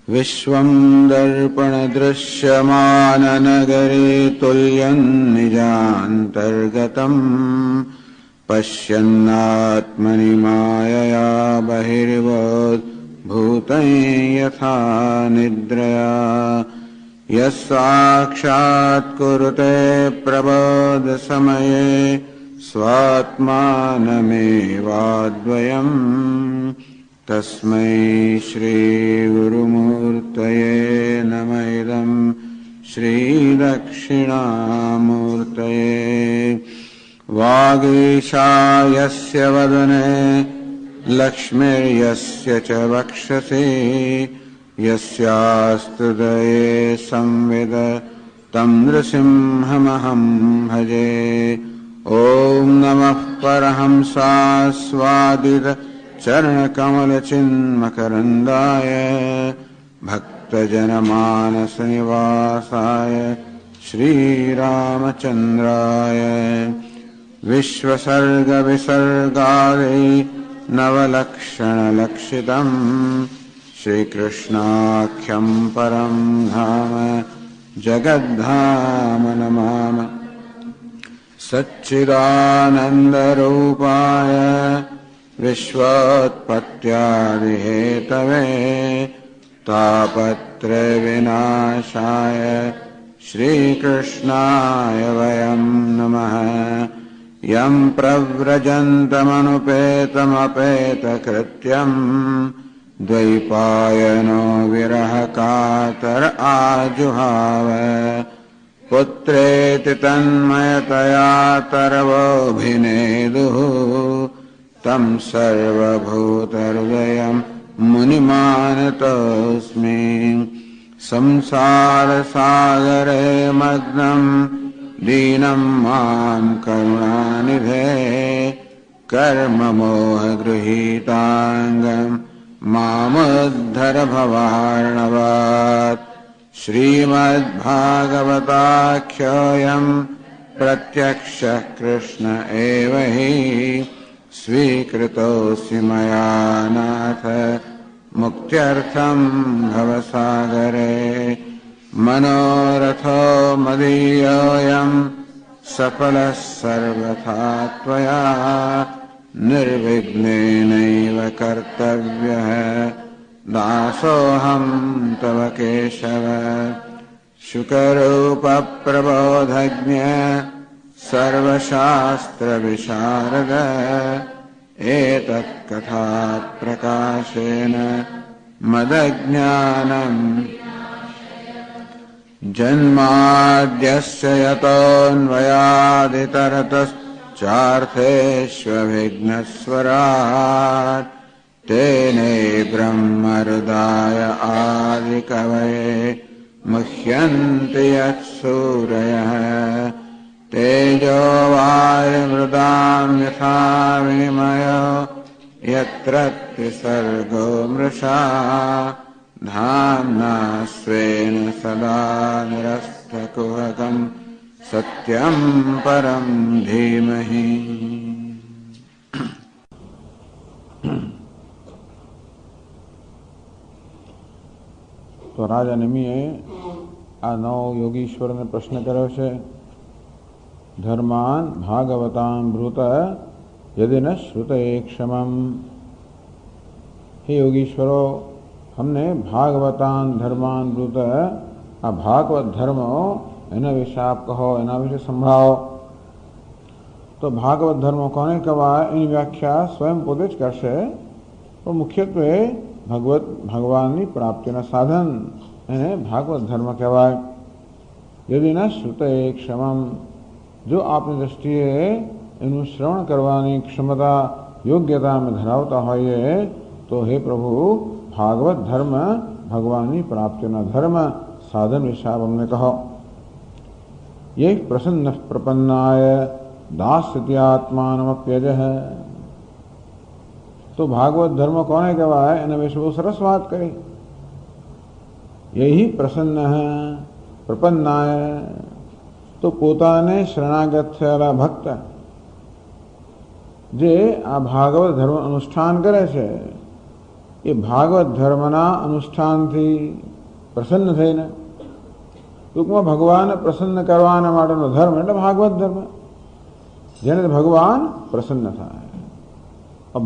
विश्वं दर्पणदृश्यमाननगरे तुल्यं निजान्तर्गतम् पश्यन्नात्मनि मायया बहिर्वद्भूतं यथा निद्रया यस्साक्षात् कुरुते प्रबोधसमये स्वात्मानमेवाद्वयम् तस्मै श्रीगुरुमूर्तये नमः इदं श्रीदक्षिणामूर्तये वागीशा यस्य वदने लक्ष्मीर्यस्य च वक्षसि यस्यास्तु हृदये संविद तं नृसिंहमहं भजे। ॐ नमः परहंसास्वादित चरणकमलचिन्मकरन्दाय भक्तजनमानसनिवासाय श्रीरामचन्द्राय विश्वसर्गविसर्गादि नवलक्षणलक्षितम् श्रीकृष्णाख्यं परं धाम जगद्धाम नमामि। सच्चिदानन्दरूपाय विश्वोत्पत्त्यादिहेतवे तापत्रयविनाशाय श्रीकृष्णाय वयं नमः। यं प्रव्रजन्तमनुपेतमपेतकृत्यं द्वैपायनो विरहकातर आजुहाव पुत्रेति तन्मयतया तरवोऽभिनेदुः तं सर्वभूतहृदयं मुनिमानतोऽस्मि। संसारसागरे मग्नं दीनं मां करुणानिधे कर्ममोहगृहीताङ्गं मामुद्धर भवार्णवात्। श्रीमद्भागवताख्योऽयं प्रत्यक्षः कृष्ण एव हि स्वीकृतोऽसि मया नाथ मुक्त्यर्थं भवसागरे। मनोरथो मदीयोऽयं सफलः सर्वथा त्वया निर्विघ्नेनैव कर्तव्यः दासोऽहं तव केशव। शुकरूपप्रबोधज्ञ सर्वशास्त्रविशारद एतत्कथाप्रकाशेन मदज्ञानम् जन्माद्यस्य यतोऽन्वयादितरतश्चार्थेष्वभिघ्नस्वराट् तेने ब्रह्महृदाय आदिकवये मुह्यन्ति यत्सूरयः। तेजो वायुमृदां यथा विनिमयो यत्र त्रिसर्गो मृषा धाम्ना स्वेन सदा निरस्तकुहकं सत्यं परं धीमहि। તો રાજા નિમિએ આ નવ યોગીશ્વરને પ્રશ્ન કર્યો છે. ધર્માન ભાગવતામ બ્રુત यदि न श्रुते क्षमम। हे योगीश्वरो, हमने भागवतान धर्मान ब्रुत आ भागवत धर्म एना विषे आप कहो, एना विषे संभळाવો। तो भागवत धर्म कोने कहेवाय एनी व्याख्या स्वयं पोते ज करशे, पण मुख्यत्वे भगवाननी प्राप्तिना साधन एने भागवत धर्म कहेवाय। यदि न श्रुते क्षमम, जो आपनी दृष्टिए एनु श्रवण करवानी क्षमता योग्यता में धरावता होइए तो हे प्रभु भागवत धर्म भगवानी प्राप्तिना धर्म साधन विषय हमने कहो। ये प्रसन्न प्रपन्नाय दास्यत्यात्मानमप्यज है। तो भागवत धर्म कोने कहेवाय एना विषे बहु सरस बात करी। यही प्रसन्न है प्रपन्नाय, तो पोताने शरणागत थયેલા भक्त जे आ भागवत धर्म अनुष्ठान करे छे એ ભાગવત ધર્મના અનુષ્ઠાનથી પ્રસન્ન થઈને, ટૂંકમાં ભગવાન પ્રસન્ન કરવાના માટેનો ધર્મ એટલે ભાગવત ધર્મ, જેને ભગવાન પ્રસન્ન થાય.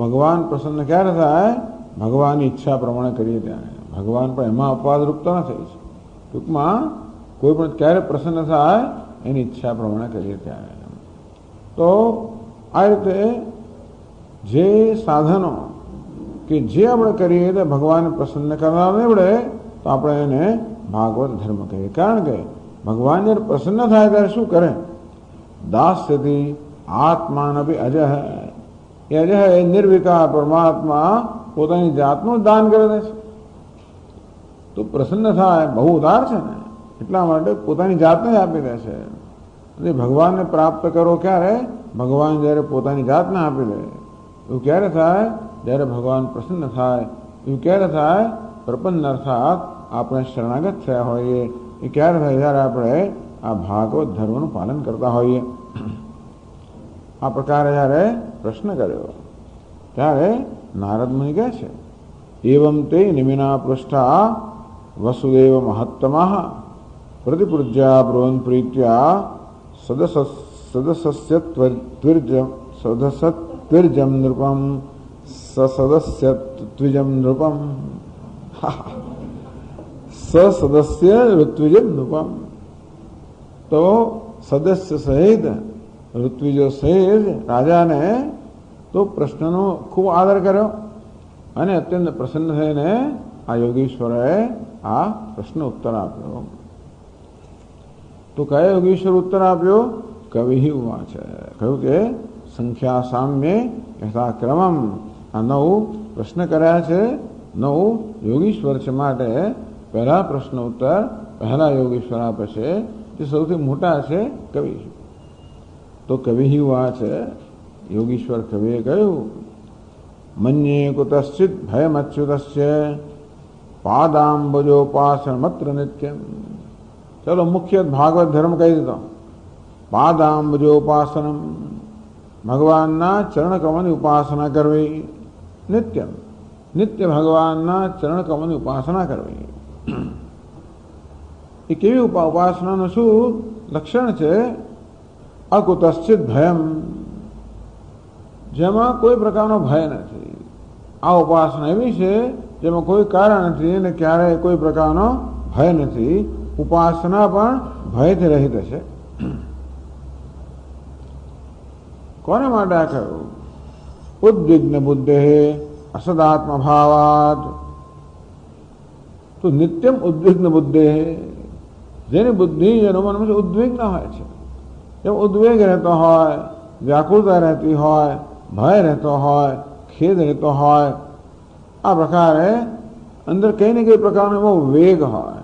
ભગવાન પ્રસન્ન ક્યારે થાય? ભગવાનની ઈચ્છા પ્રમાણે કરીએ ત્યારે. ભગવાન પણ એમાં અપવાદરૂપતા ન થઈ છે. ટૂંકમાં કોઈ પણ ક્યારે પ્રસન્ન થાય? એની ઈચ્છા પ્રમાણે કરીએ ત્યારે. તો આ રીતે જે સાધનો કે જે આપણે કરીએ તે ભગવાનને પ્રસન્ન કરવા નીવડે તો આપણે એને ભાગવત ધર્મ કહીએ. કારણ કે ભગવાન જ્યારે પ્રસન્ન થાય ત્યારે શું કરે? દાસ્યથી આત્માનપી અજહ, એ અજહ એ નિર્વિકાર પરમાત્મા પોતાની જાતનું દાન કરી દે છે. તો પ્રસન્ન થાય, બહુ ઉદાર છે ને, એટલા માટે પોતાની જાતને આપી દે છે. એટલે ભગવાનને પ્રાપ્ત કરો ક્યારે? ભગવાન જ્યારે પોતાની જાતને આપી દે. એવું ક્યારે થાય? જ્યારે ભગવાન પ્રસન્ન થાય. એવું ક્યારે થાય? પ્રપન્ન અર્થાત આપણે શરણાગત થયા હોઈએ. એ ક્યારે થાય? જ્યારે આપણે આ ભાગવત ધર્મનું પાલન કરતા હોઈએ. આ પ્રકારે જ્યારે પ્રશ્ન કર્યો ત્યારે નારદ મુનિ કહે છે, એવમ તે નિમિના પૃષ્ઠા વસુદેવ મહત્તમઃ પ્રતિપૃજ્યા બ્રુવન પ્રીત્યા સદસ્યત્વર્જમ નૃપમ સદસ્યત્વિજમ નૃપમ સદસ્ય ઋત્વિજમ નૃપમ. તો સદસ્ય સહિત ઋત્વિજો સહિત રાજાને તો પ્રશ્નનો ખૂબ આદર કર્યો અને અત્યંત પ્રસન્ન થઈને આ યોગીશ્વરે આ પ્રશ્ન ઉત્તર આપ્યો. તો કયા યોગીશ્વર ઉત્તર આપ્યો? કવિ ઉવાચ, કહ્યું કે સંખ્યા સામ્ય યથાક્રમમ. આ 9 પ્રશ્ન કર્યા છે, 9 યોગીશ્વર છે. માટે પહેલા પ્રશ્ન ઉત્તર પહેલા યોગીશ્વર આપે છે, જે સૌથી મોટા છે કવિ. તો કવિ ઉવાચ, યોગીશ્વર કવિએ કહ્યું, મન્યે કુતશ્ચિત ભયમચ્યુતસ્ય પાદાંબજોપાસનમત્ર નિત્યમ. ચલો મુખ્ય ભાગવત ધર્મ કહી દીધો. પાદાંબજોપાસનમ, ભગવાનના ચરણકમળની ઉપાસના કરવી. નિત્યમ, નિત્ય ભગવાનના ચરણકમળની ઉપાસના કરવી. એ કેવી ઉપાસનાનું શું લક્ષણ છે? અકુતશ્ચિત ભયમ, જેમાં કોઈ પ્રકારનો ભય નથી. આ ઉપાસના એવી છે જેમાં કોઈ કારણ નથી અને ક્યારેય કોઈ પ્રકારનો ભય નથી. ઉપાસના પણ ભયથી રહિત છે. કોને માટે આ કહ્યું? ઉદ્વિગ્ન બુદ્ધે અસદાત્મ ભાવાત. તો નિત્યમ ઉદ્વિગ્ન બુદ્ધે, જેની બુદ્ધિ જેનો મનમાં ઉદ્વિગ્ન હોય છે, જેમ ઉદ્વેગ રહેતો હોય, વ્યાકુળતા રહેતી હોય, ભય રહેતો હોય, ખેદ રહેતો હોય, આ પ્રકારે અંદર કંઈ ને કંઈ પ્રકારનો એવો વેગ હોય,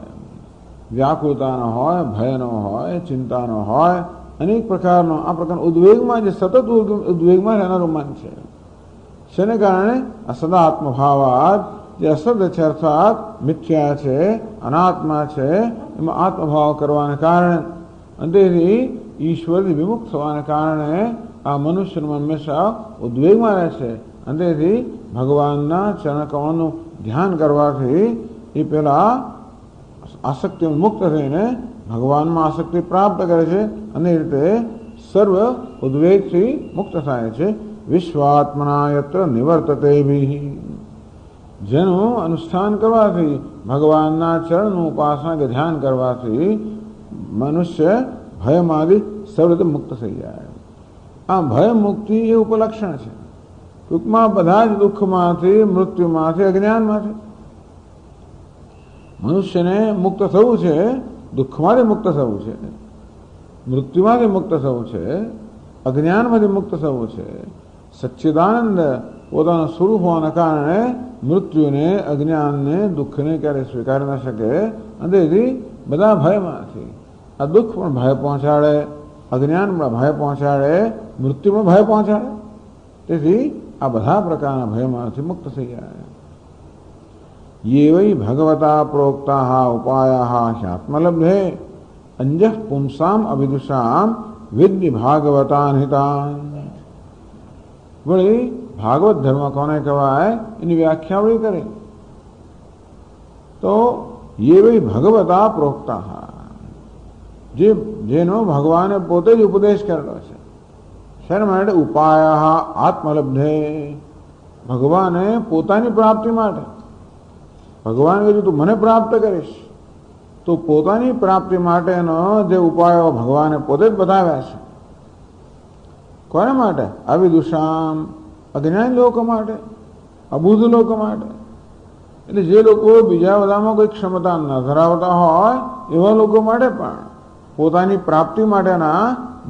વ્યાકુળતાનો હોય, ભયનો હોય, ચિંતાનો હોય, અનેક પ્રકારનો આ પ્રકારનો ઉદ્વેગમાં, જે સતત ઉદ્વેગમાં રહેનારું મન છે. શેને કારણે? અસદા આત્મભાવાત, જે અસદ છે અર્થાત મિથ્યા છે, અનાત્મા છે, એમાં આત્મભાવ કરવાને કારણે અંતેથી ઈશ્વરથી વિમુખ થવાને કારણે આ મનુષ્યનું હંમેશા ઉદ્વેગમાં રહે છે. અંતેથી ભગવાનના ચરણકમળનું ધ્યાન કરવાથી એ પેલા આસક્તિ મુક્ત થઈને ભગવાનમાં આસક્તિ પ્રાપ્ત કરે છે અને એ રીતે સર્વ ઉદ્વેગથી મુક્ત થાય છે. વિશ્વાત્મના યત્ર નિવર્તતે ભી, જેનું અનુષ્ઠાન કરવાથી, ભગવાનના ચરણનું ઉપાસના કે ધ્યાન કરવાથી મનુષ્ય ભયમાંથી સર્વ રીતે મુક્ત થઈ જાય. આ ભય મુક્તિ એ ઉપલક્ષણ છે. ટૂંકમાં બધા જ દુઃખમાંથી, મૃત્યુમાંથી, અજ્ઞાનમાંથી મનુષ્યને મુક્ત થવું છે. દુઃખમાંથી મુક્ત થવું છે, મૃત્યુમાંથી મુક્ત થવું છે, અજ્ઞાનમાંથી મુક્ત થવું છે. સચ્ચિદાનંદ પોતાનું સ્વરૂપ હોવાના કારણે મૃત્યુને, અજ્ઞાનને, દુઃખને ક્યારેય સ્વીકારી ન શકે. અને તેથી બધા ભયમાંથી, આ દુઃખ પણ ભય પહોંચાડે, અજ્ઞાન પણ ભય પહોંચાડે, મૃત્યુ પણ ભય પહોંચાડે. તેથી આ બધા પ્રકારના ભયમાંથી મુક્ત થઈ જાય. યે વૈ ભગવતા પ્રોક્તા ઉપાયા હ્યાત્મલબ્ધે અંજઃ પુંસામ અવિદુષામ વિદ્ય ભાગવતાન હિતાન. વળી ભાગવત ધર્મ કોને કહેવાય એની વ્યાખ્યા વળી કરે. તો ये वही ભગવતા પ્રોક્તા, જેનો ભગવાને પોતે જ ઉપદેશ કરેલો છે. શેના માટે? ઉપાય આત્મલબ્ધે, ભગવાને પોતાની પ્રાપ્તિ માટે. ભગવાન કીધું તું મને પ્રાપ્ત કરીશ, તો પોતાની પ્રાપ્તિ માટેનો જે ઉપાયો ભગવાને પોતે જ બતાવ્યા છે. કોને માટે? અવિદુષામ, અજ્ઞાની લોકો માટે, અબુદ્ધ લોકો માટે. એટલે જે લોકો બીજા બધામાં કોઈ ક્ષમતા ન ધરાવતા હોય એવા લોકો માટે પણ પોતાની પ્રાપ્તિ માટેના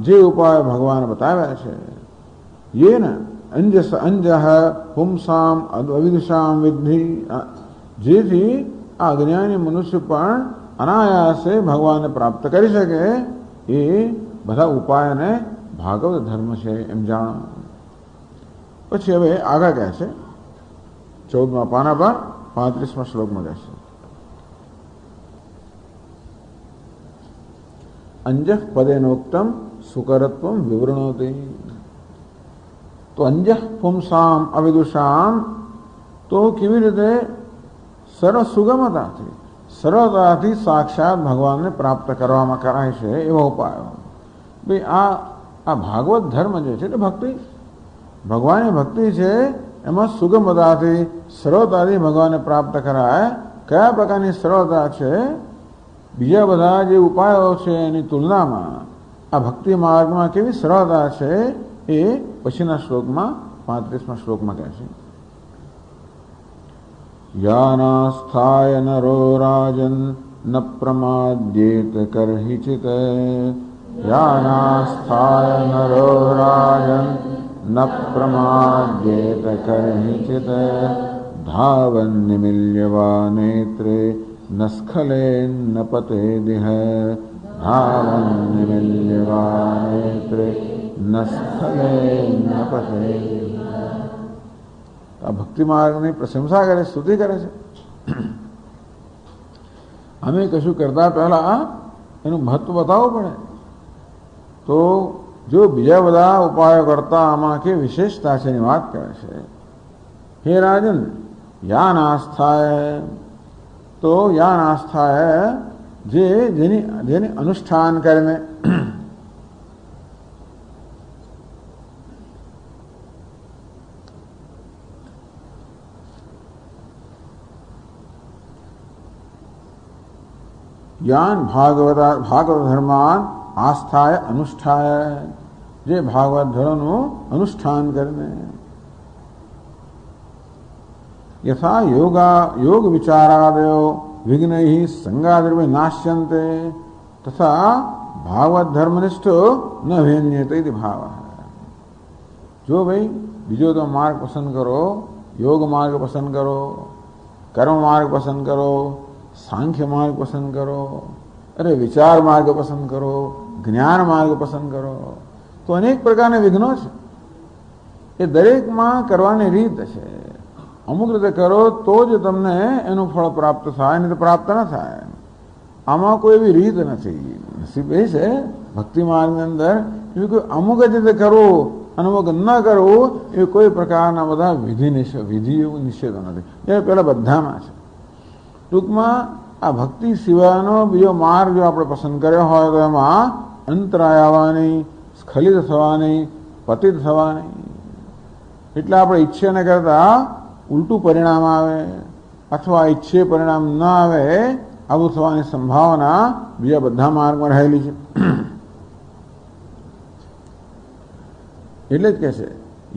જે ઉપાય ભગવાન બતાવ્યા છે. યેન અંજઃ પુંસામ અવિદુષામ વિદ્ધિ, જેથી આ અજ્ઞાની મનુષ્ય પણ અનાયાસે ભગવાનને પ્રાપ્ત કરી શકે એ બધા ઉપાયને ભાગવત ધર્મ છે એમ જાણો. પછી હવે આગળ કહે છે 14મા પાના પર 35મા શ્લોકમાં કહે છે અંજઃ પદેનોક્તમ સુકરત્વમ વિવૃણોતિ. તો અંજઃ પુંસામ અવિદુષામ, તો કેવી રીતે સરળ સુગમતાથી સરળતાથી સાક્ષાત ભગવાનને પ્રાપ્ત કરવામાં કરાય છે એવા ઉપાયો. ભાઈ આ ભાગવત ધર્મ જે છે એટલે ભક્તિ, ભગવાનની ભક્તિ છે, એમાં સુગમતાથી સરળતાથી ભગવાનને પ્રાપ્ત કરાય. કયા પ્રકારની સરળતા છે? બીજા બધા જે ઉપાયો છે એની તુલનામાં આ ભક્તિ માર્ગમાં કેવી સરળતા છે એ પછીના શ્લોકમાં 35મા શ્લોકમાં કહે છે. યાનાસ્થાય નરો રાજન ન પ્રમાદ્યેત કરહિચિત, યાનાસ્થાય નરો રાજન ન પ્રમાદ્યેત કરહિચિત, ધાવન નિમિલ્યવા નેત્રે ન સ્ખલેન ન પતેદિહ, ધાવન નિમિલ્યવા નેત્રે ન સ્ખલેન ન પતેદિહ. આ ભક્તિ માર્ગની પ્રશંસા કરે, સ્તુતિ કરે છે. અમે કશું કરતા પહેલા એનું મહત્વ બતાવવું પડે. તો જો બીજા બધા ઉપાયો કરતા આમાં કે વિશેષતા છે એની વાત કરે છે. હે રાજન, યાન આસ્થાય, તો યાન આસ્થાય જેની અનુષ્ઠાન કરીને યાન ભાગવત ધર્માન આસ્થાય અનુષ્ઠાય, જે ભાગવત ધર્મનું અનુષ્ઠાન કરીને યથા યોગ વિચારાદયો વિઘ્નૈ સંગાદર્ભ નાશ્યંતે તથા ભાગવત ધર્મનિષ્ઠો ન ભેન્યતે ઇતિ ભાવ. જો ભાઈ બીજો તો માર્ગ પસંદ કરો, યોગ માર્ગ પસંદ કરો, કર્મ માર્ગ પસંદ કરો, સાંખ્ય માર્ગ પસંદ કરો, અરે વિચાર માર્ગ પસંદ કરો, જ્ઞાન માર્ગ પસંદ કરો, તો અનેક પ્રકારના વિઘ્નો છે. એ દરેકમાં કરવાની રીત છે. અમુક રીતે કરો તો જ તમને એનું ફળ પ્રાપ્ત થાય, નહીં તો પ્રાપ્ત ન થાય. આમાં કોઈ એવી રીત નથી. નસીબ એ છે ભક્તિ માર્ગની અંદર એવી કોઈ અમુક જ રીતે કરવું અને અમુક ન કરવું એ કોઈ પ્રકારના બધા વિધિ એવું નિષેધો નથી. એ પેલા બધામાં છે. ટૂંકમાં આ ભક્તિ સિવાયનો બીજો માર્ગ જો આપણે પસંદ કર્યો હોય તો એમાં અંતરાય આવવાની, સ્ખલિત થવાની, પતિત થવાની, એટલે આપણે ઈચ્છે ન કરતા ઉલટું પરિણામ આવે અથવા ઈચ્છે પરિણામ ન આવે આવું થવાની સંભાવના બીજા બધા માર્ગમાં રહેલી છે. એટલે જ કહે છે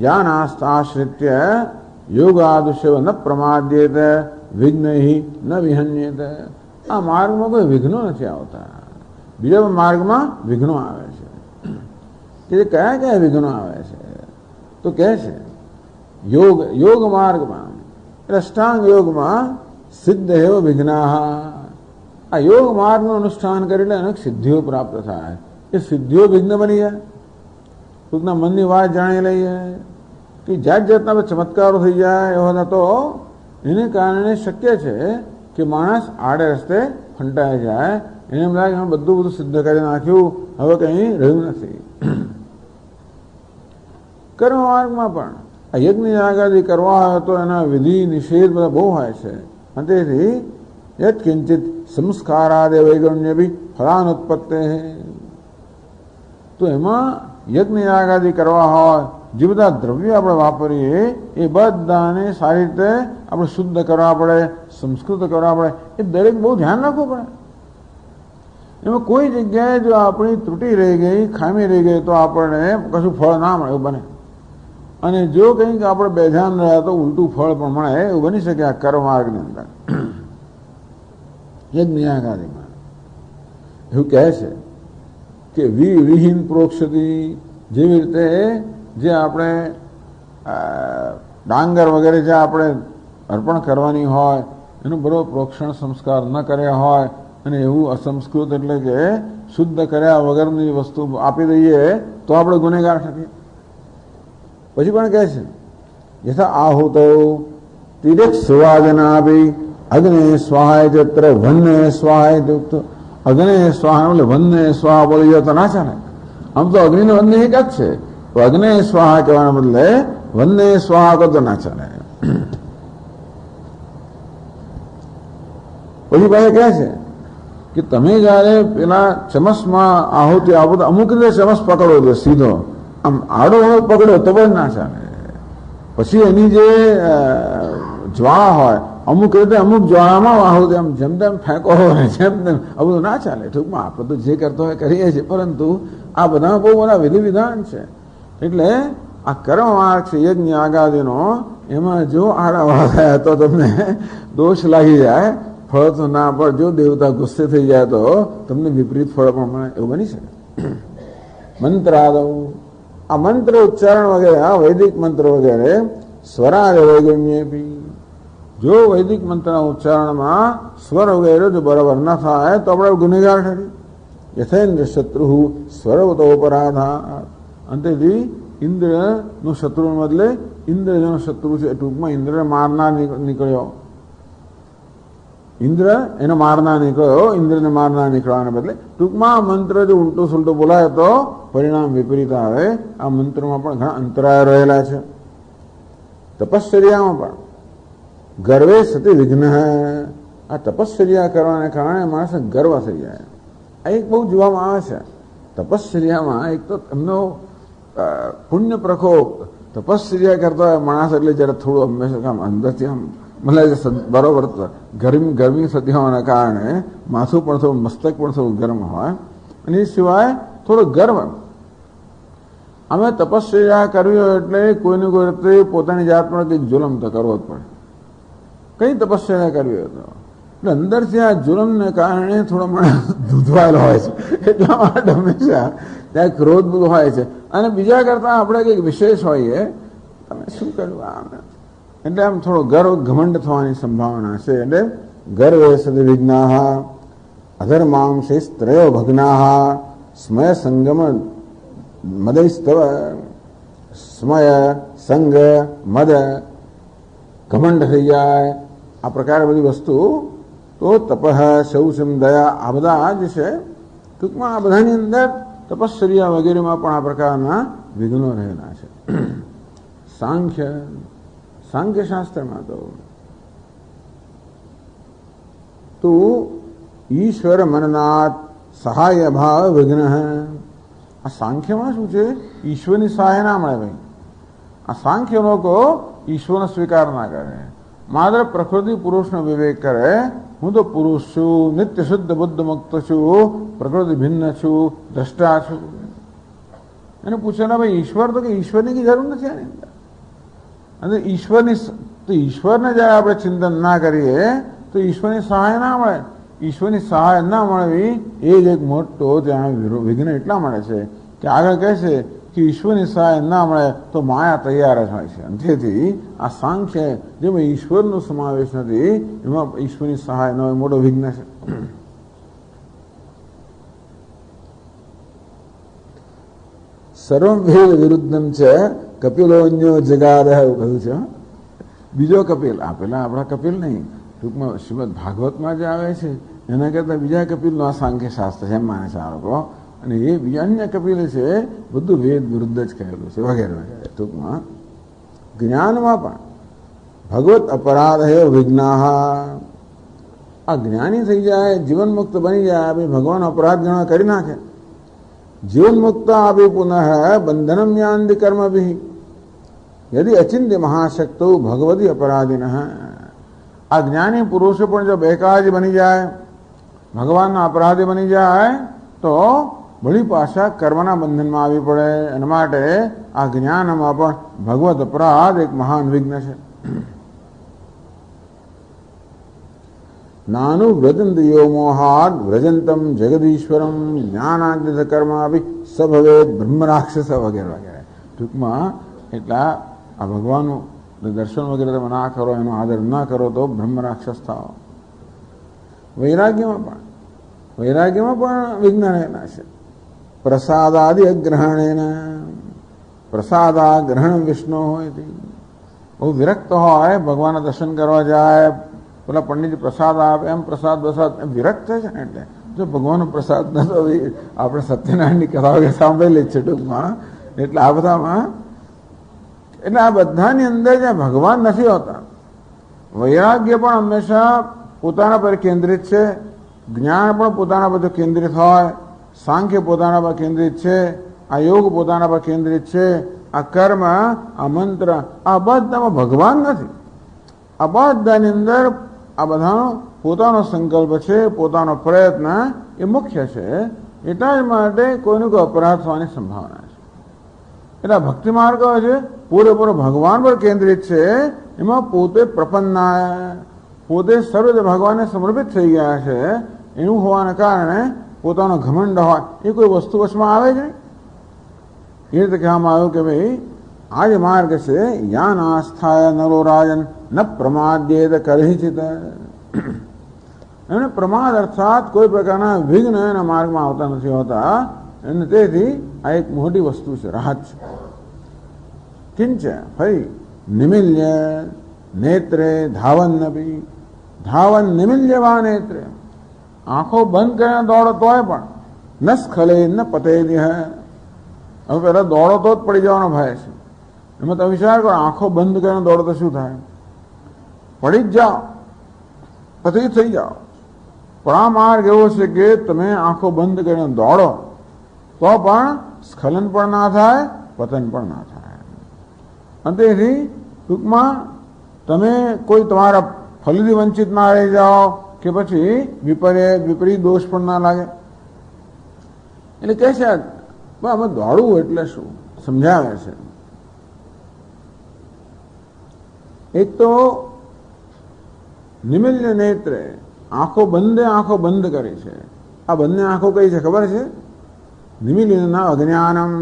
યાન આસ્થાશ્રિત્ય યોગાદુષ્ય ન પ્રમાદ્યેત વિઘ્નૈ ન વિહન્યેત. આ માર્ગમાં કોઈ વિઘ્નો નથી આવતા. બીજા માર્ગમાં વિઘ્નો આવે છે. કે કયા કયા વિઘ્નો આવે છે? તો કહે છે યોગ માર્ગમાં, અષ્ટાંગ યોગમાં સિદ્ધ એવ વિઘ્નાઃ. આ યોગ માર્ગનું અનુષ્ઠાન કરીને અનેક સિદ્ધિઓ પ્રાપ્ત થાય. એ સિદ્ધિઓ વિઘ્ન બની જાય. ટૂંકના મનની વાત જાણી લઈએ કે જાત જાતના ચમત્કારો થઈ જાય એવા તો એને કારણે શક્ય છે કે માણસ આડે રસ્તે ફંટાઈ જાય. એને એમ લાગે બધું સિદ્ધ કરી નાખ્યું, હવે કંઈ રહ્યું નથી. કર્મ માર્ગમાં પણ આ યજ્ઞ યાગાદી કરવા હોય તો એના વિધિ નિષેધ બધા બહુ હોય છે. અને તેથી યત કિંચિત સંસ્કારાદે વૈગણ્ય બી ફલાનુત્પત્તે. તો એમાં યજ્ઞ યાગાદિ કરવા હોય, જે બધા દ્રવ્યો આપણે વાપરીએ એ બધાને સારી રીતે આપણે શુદ્ધ કરવા પડે, સંસ્કૃત કરવા પડે. એ દરેક બહુ ધ્યાન રાખવું પડે. એમાં કોઈ જગ્યાએ જો આપણી ત્રુટિ રહી ગઈ, ખામી રહી ગઈ તો આપણને કશું ફળ ના મળે એવું બને. અને જો કંઈક આપણે બેધ્યાન રહ્યા તો ઉલટું ફળ પણ મળે એવું બની શકે આ કર્મ માર્ગની અંદર. યજ્ઞ યાગાદિમાં એવું કહે છે કે વિહીન પ્રોક્ષતી, જેવી રીતે જે આપણે ડાંગર વગેરે જે આપણે અર્પણ કરવાની હોય એનું બરોબર પ્રોક્ષણ સંસ્કાર ન કર્યા હોય અને એવું અસંસ્કૃત એટલે કે શુદ્ધ કર્યા વગરની વસ્તુ આપી દઈએ તો આપણે ગુનેગાર થઈએ. પછી પણ કહે છે યથા આહુતો તિરેક સુવાદના આપી અગ્નિ સ્વાહાય ચત્ર વન્ય સ્વાહાય યુક્ત. અગ્નિ સ્વાહા એટલે વન્ય સ્વાહા બોલી જાય તો ના ચાલે. આમ તો અગ્નિ ને વન્ય એક જ છે, તો અગ્નિ સ્વાહા કહેવાના બદલે વન્ય સ્વાહા કહો તો ના ચાલે. પછી પાસે કહે છે કે તમે જયારે પેલા ચમસમાં આહુતિ આપો તો અમુક રીતે ચમસ પકડો તો સીધો, આમ આડો પકડો તો પણ ના ચાલે. પછી એની જે જ્વાળા હોય અમુક રીતે અમુક જ્વાળામાં આહુતિ આમ જેમ તેમ ફેંકો હોય જેમ તેમ આ બધું ના ચાલે. ટૂંકમાં આપણે તો જે કરતો હોય કરીએ છીએ, પરંતુ આ બધા બહુ બધા વિધિ વિધાન છે. એટલે આ કર્મ માર્ગ છે યજ્ઞ આગાદીનો, એમાં જો આડા થયા તો તમને દોષ લાગી જાય, ફળ તો ના પડે. જો દેવતા ગુસ્સે થઈ જાય તો તમને વિપરીત ફળ પણ મળે એવું બની શકે. મંત્રાદો, આ મંત્ર ઉચ્ચારણ વગેરે, આ વૈદિક મંત્ર વગેરે સ્વરાજ વૈગણ્ય બી, જો વૈદિક મંત્રના ઉચ્ચારણમાં સ્વર વગેરે જો બરાબર ના થાય તો આપણે ગુનેગાર ઠરીએ. યથેન્દ્ર શત્રુ સ્વરવતો અપરાધા. અંતેથી ઇન્દ્રનો શત્રુને બદલે ઇન્દ્ર જેનો શત્રુ છે, ટૂંકમાં ઇન્દ્રને મારનાર નીકળ્યો. ઇન્દ્ર એને મારનાર નીકળ્યો, ઇન્દ્રને મારનાર નીકળવાને બદલે ટૂંકમાં આ મંત્ર જો ઉલટો સુલટો બોલાય તો પરિણામ વિપરીત આવે. આ મંત્રમાં પણ ઘણા અંતરાય રહેલા છે. તપશ્ચર્યામાં પણ ગર્વે સતી વિઘ્ન. આ તપશ્ચર્યા કરવાને કારણે માણસ ગર્વ થઈ જાય. આ એક બહુ જોવામાં આવે છે તપશ્ચર્યામાં. એક તો એમનો પુણ્ય પ્રકોપ. તપશ્ચર્યા કરતા હોય માણસ એટલે જયારે થોડું હંમેશા આમ અંદરથી આમ મને બરોબર ગરમી થતી હોવાના કારણે માથું પણ થોડું, મસ્તક પણ થોડું ગરમ હોય. અને એ સિવાય થોડો ગર્વ. અમે તપશ્ચર્યા કરવી હોય એટલે કોઈને કોઈ રીતે પોતાની જાત પર કંઈક જુલમ તો કરવો જ પડે. કઈ તપસ્યા કરવી હોય તો એટલે અંદરથી આ જુલમને કારણે થોડો માણસ ધૂધવાયેલો હોય છે. એટલા માટે હંમેશા ત્યાં ક્રોધ બધું હોય છે. અને બીજા કરતા આપણે કંઈક વિશેષ હોઈએ, તમે શું કર્યું આમ, એટલે આમ થોડો ગર્વ ઘમંડ થવાની સંભાવના છે. એટલે ગર્વે સદ વિઘ્ના અધર્માંશે ત્રયો ભગ્ના સ્મય સંગમ મદૈસ્તવ. સ્મય, સંગ, મદ, ઘમંડ થઈ જાય, આ પ્રકારે બધી વસ્તુ. તો તપઃ, શૌચમ, દયા, આ બધા જ છે. ટૂંકમાં આ બધાની અંદર તપશ્ચર્યા વગેરેમાં પણ આ પ્રકારના વિઘ્નો રહેલા છે. સાંખ્ય શાસ્ત્રમાં તો ઈશ્વર મનનાથ સહાય ભાવ વિઘ્ન. આ સાંખ્યમાં શું છે? ઈશ્વરની સહાય ના મળે ભાઈ. આ સાંખ્ય લોકો ઈશ્વરનો સ્વીકાર ના કરે, માત્ર પ્રકૃતિ પુરુષનો વિવેક કરે. હું તો પુરુષ છું, નિત્ય શુદ્ધ બુદ્ધ મુક્ત છું, પ્રકૃતિ ભિન્ન છું, દ્રષ્ટા છું. એને પૂછે ના ભાઈ ઈશ્વર, તો કે ઈશ્વરની કઈ જરૂર નથી આની અંદર. અને ઈશ્વરને જયારે આપણે ચિંતન ના કરીએ તો ઈશ્વરની સહાય ના મળે. ઈશ્વરની સહાય ના મળવી એ જ એક મોટો ત્યાં વિઘ્ન એટલા મળે છે કે આગળ કહે છે કે ઈશ્વરની સહાય ના મળે તો માયા તૈયાર જ હોય છે. તેથી આ સાંખ્ય જેમાં ઈશ્વરનો સમાવેશ નથી, એમાં ઈશ્વરની સહાય ન હોય, મોટો વિઘ્ન છે. સર્વમ ભેદ વિરુદ્ધમ છે કપિલોન્યો જગાદ એવું કહ્યું છે. બીજો કપિલ, આ પેલા આપણા કપિલ નહીં, ટૂંકમાં શ્રીમદ ભાગવતમાં જે આવે છે એના કરતા બીજા કપિલનો આ સાંખ્ય શાસ્ત્ર છે એમ માને છે આ લોકો. અને એ બીજા અન્ય કપિલ છે બધું વેદ વિરુદ્ધ જ કહેલું છે વગેરે વગેરે. ટૂંકમાં જ્ઞાનમાં પણ ભગવત અપરાધ હે વિઘ્ના. આ જ્ઞાની થઈ જાય, જીવન મુક્ત બની જાય, આપી ભગવાન અપરાધ ગણવા કરી નાખે. જીવન મુક્ત આપી પુનઃ બંધનમ યાંતિ કર્મભિ યદિ અચિંત્ય મહાશક્તો ભગવતી અપરાધિન. આ જ્ઞાની પુરુષો પણ જો બેકારી બની જાય, ભગવાનના અપરાધી બની જાય તો વળી પાછા કર્મના બંધનમાં આવી પડે. એના માટે આ જ્ઞાનમાં પણ ભગવત અપરાધ એક મહાન વિઘ્ન છે. નાનું વ્રજંત યો મોહાદ વ્રજંતમ જગદીશ્વરમ જ્ઞાનાગ્રત કર્માભિ સભવેદ બ્રહ્મ રાક્ષસ વગેરે વગેરે. ટૂંકમાં એટલા આ ભગવાનનું દર્શન વગેરે તમે ના કરો, એનો આદર ના કરો તો બ્રહ્મ રાક્ષસ થાઓ. વૈરાગ્યમાં પણ વિઘ્ન રહેલા છે. પ્રસાદાદિ અગ્રહણેન પ્રસાદાગ્રહણ વિષ્ણુ હોય, બહુ વિરક્ત હોય, ભગવાનના દર્શન કરવા જાય, પેલા પંડિત પ્રસાદ આપે એમ પ્રસાદ વિરક્ત છે ને. એટલે જો ભગવાનનો પ્રસાદ ન તો આપણે સત્યનારાયણની કથા સાંભળેલી જ છે ટૂંકમાં. એટલે આ બધામાં એટલે આ બધાની અંદર જે ભગવાન નથી હોતા. વૈરાગ્ય પણ હંમેશા પોતાના પર કેન્દ્રિત છે, જ્ઞાન પણ પોતાના પર કેન્દ્રિત હોય, સાંખ્ય પોતાના પર કેન્દ્રિત છે, આ યોગ પોતાના પર કેન્દ્રિત છે, આ કર્મ, આ મંત્ર, આ બધામાં ભગવાન નથી. આ બધાની અંદર આ બધાનો પોતાનો સંકલ્પ છે, પોતાનો પ્રયત્ન એ મુખ્ય છે. એટલા જ માટે કોઈને કોઈ અપરાધ થવાની સંભાવના છે. એટલે ભક્તિ માર્ગ છે પૂરેપૂરો ભગવાન પર કેન્દ્રિત છે. એમાં પોતે પ્રપન્ના, પોતે સર્વ ભગવાનને સમર્પિત થઈ ગયા છે. એવું હોવાને કારણે પોતાનો ઘમંડ હોય એ કોઈ વસ્તુ વચમાં આવે છે. એ રીતે કહેવામાં આવ્યું કે ભાઈ આ જે માર્ગ છે યાન આસ્થાય નરો રાજન ન પ્રમાદ્યેત કરહિચિત. એમને પ્રમાદ અર્થાત કોઈ પ્રકારના વિઘ્ન એના માર્ગમાં આવતા નથી હોતા. અને તેથી આ એક મોટી વસ્તુ છે, રાહત છે. કિંચ ફરી નિમિલ્ય નેત્રે ધાવન્નપી ધાવન નિમિલ્યવા નેત્રે. આંખો બંધ કરીને દોડો તોય પણ ન સ્ખલે ન પતેલી હે. હવે પહેલા દોડો તો જ પડી જવાનો ભય છે. એમાં તમે વિચાર કરો, આંખો બંધ કરીને દોડો તો શું થાય? પડી જ જાઓ, પતિ થઈ જાઓ. પણ આ માર્ગ એવો છે કે તમે આંખો બંધ કરીને દોડો તો પણ સ્ખલન પણ ના થાય, પતન પણ ના થાય. અને તેથી ટૂંકમાં તમે કોઈ તમારા ફલથી વંચિત ના રહી જાઓ કે પછી વિપરીત દોષ પણ ના લાગે. એટલે કહે છે અમે દોડવું એટલે શું સમજાવે છે. એક તો નિમિલ્ય નેત્રે, આંખો બંધ કરી છે. આ બંને આંખો કઈ છે ખબર છે? નિમિલિના અજ્ઞાનમ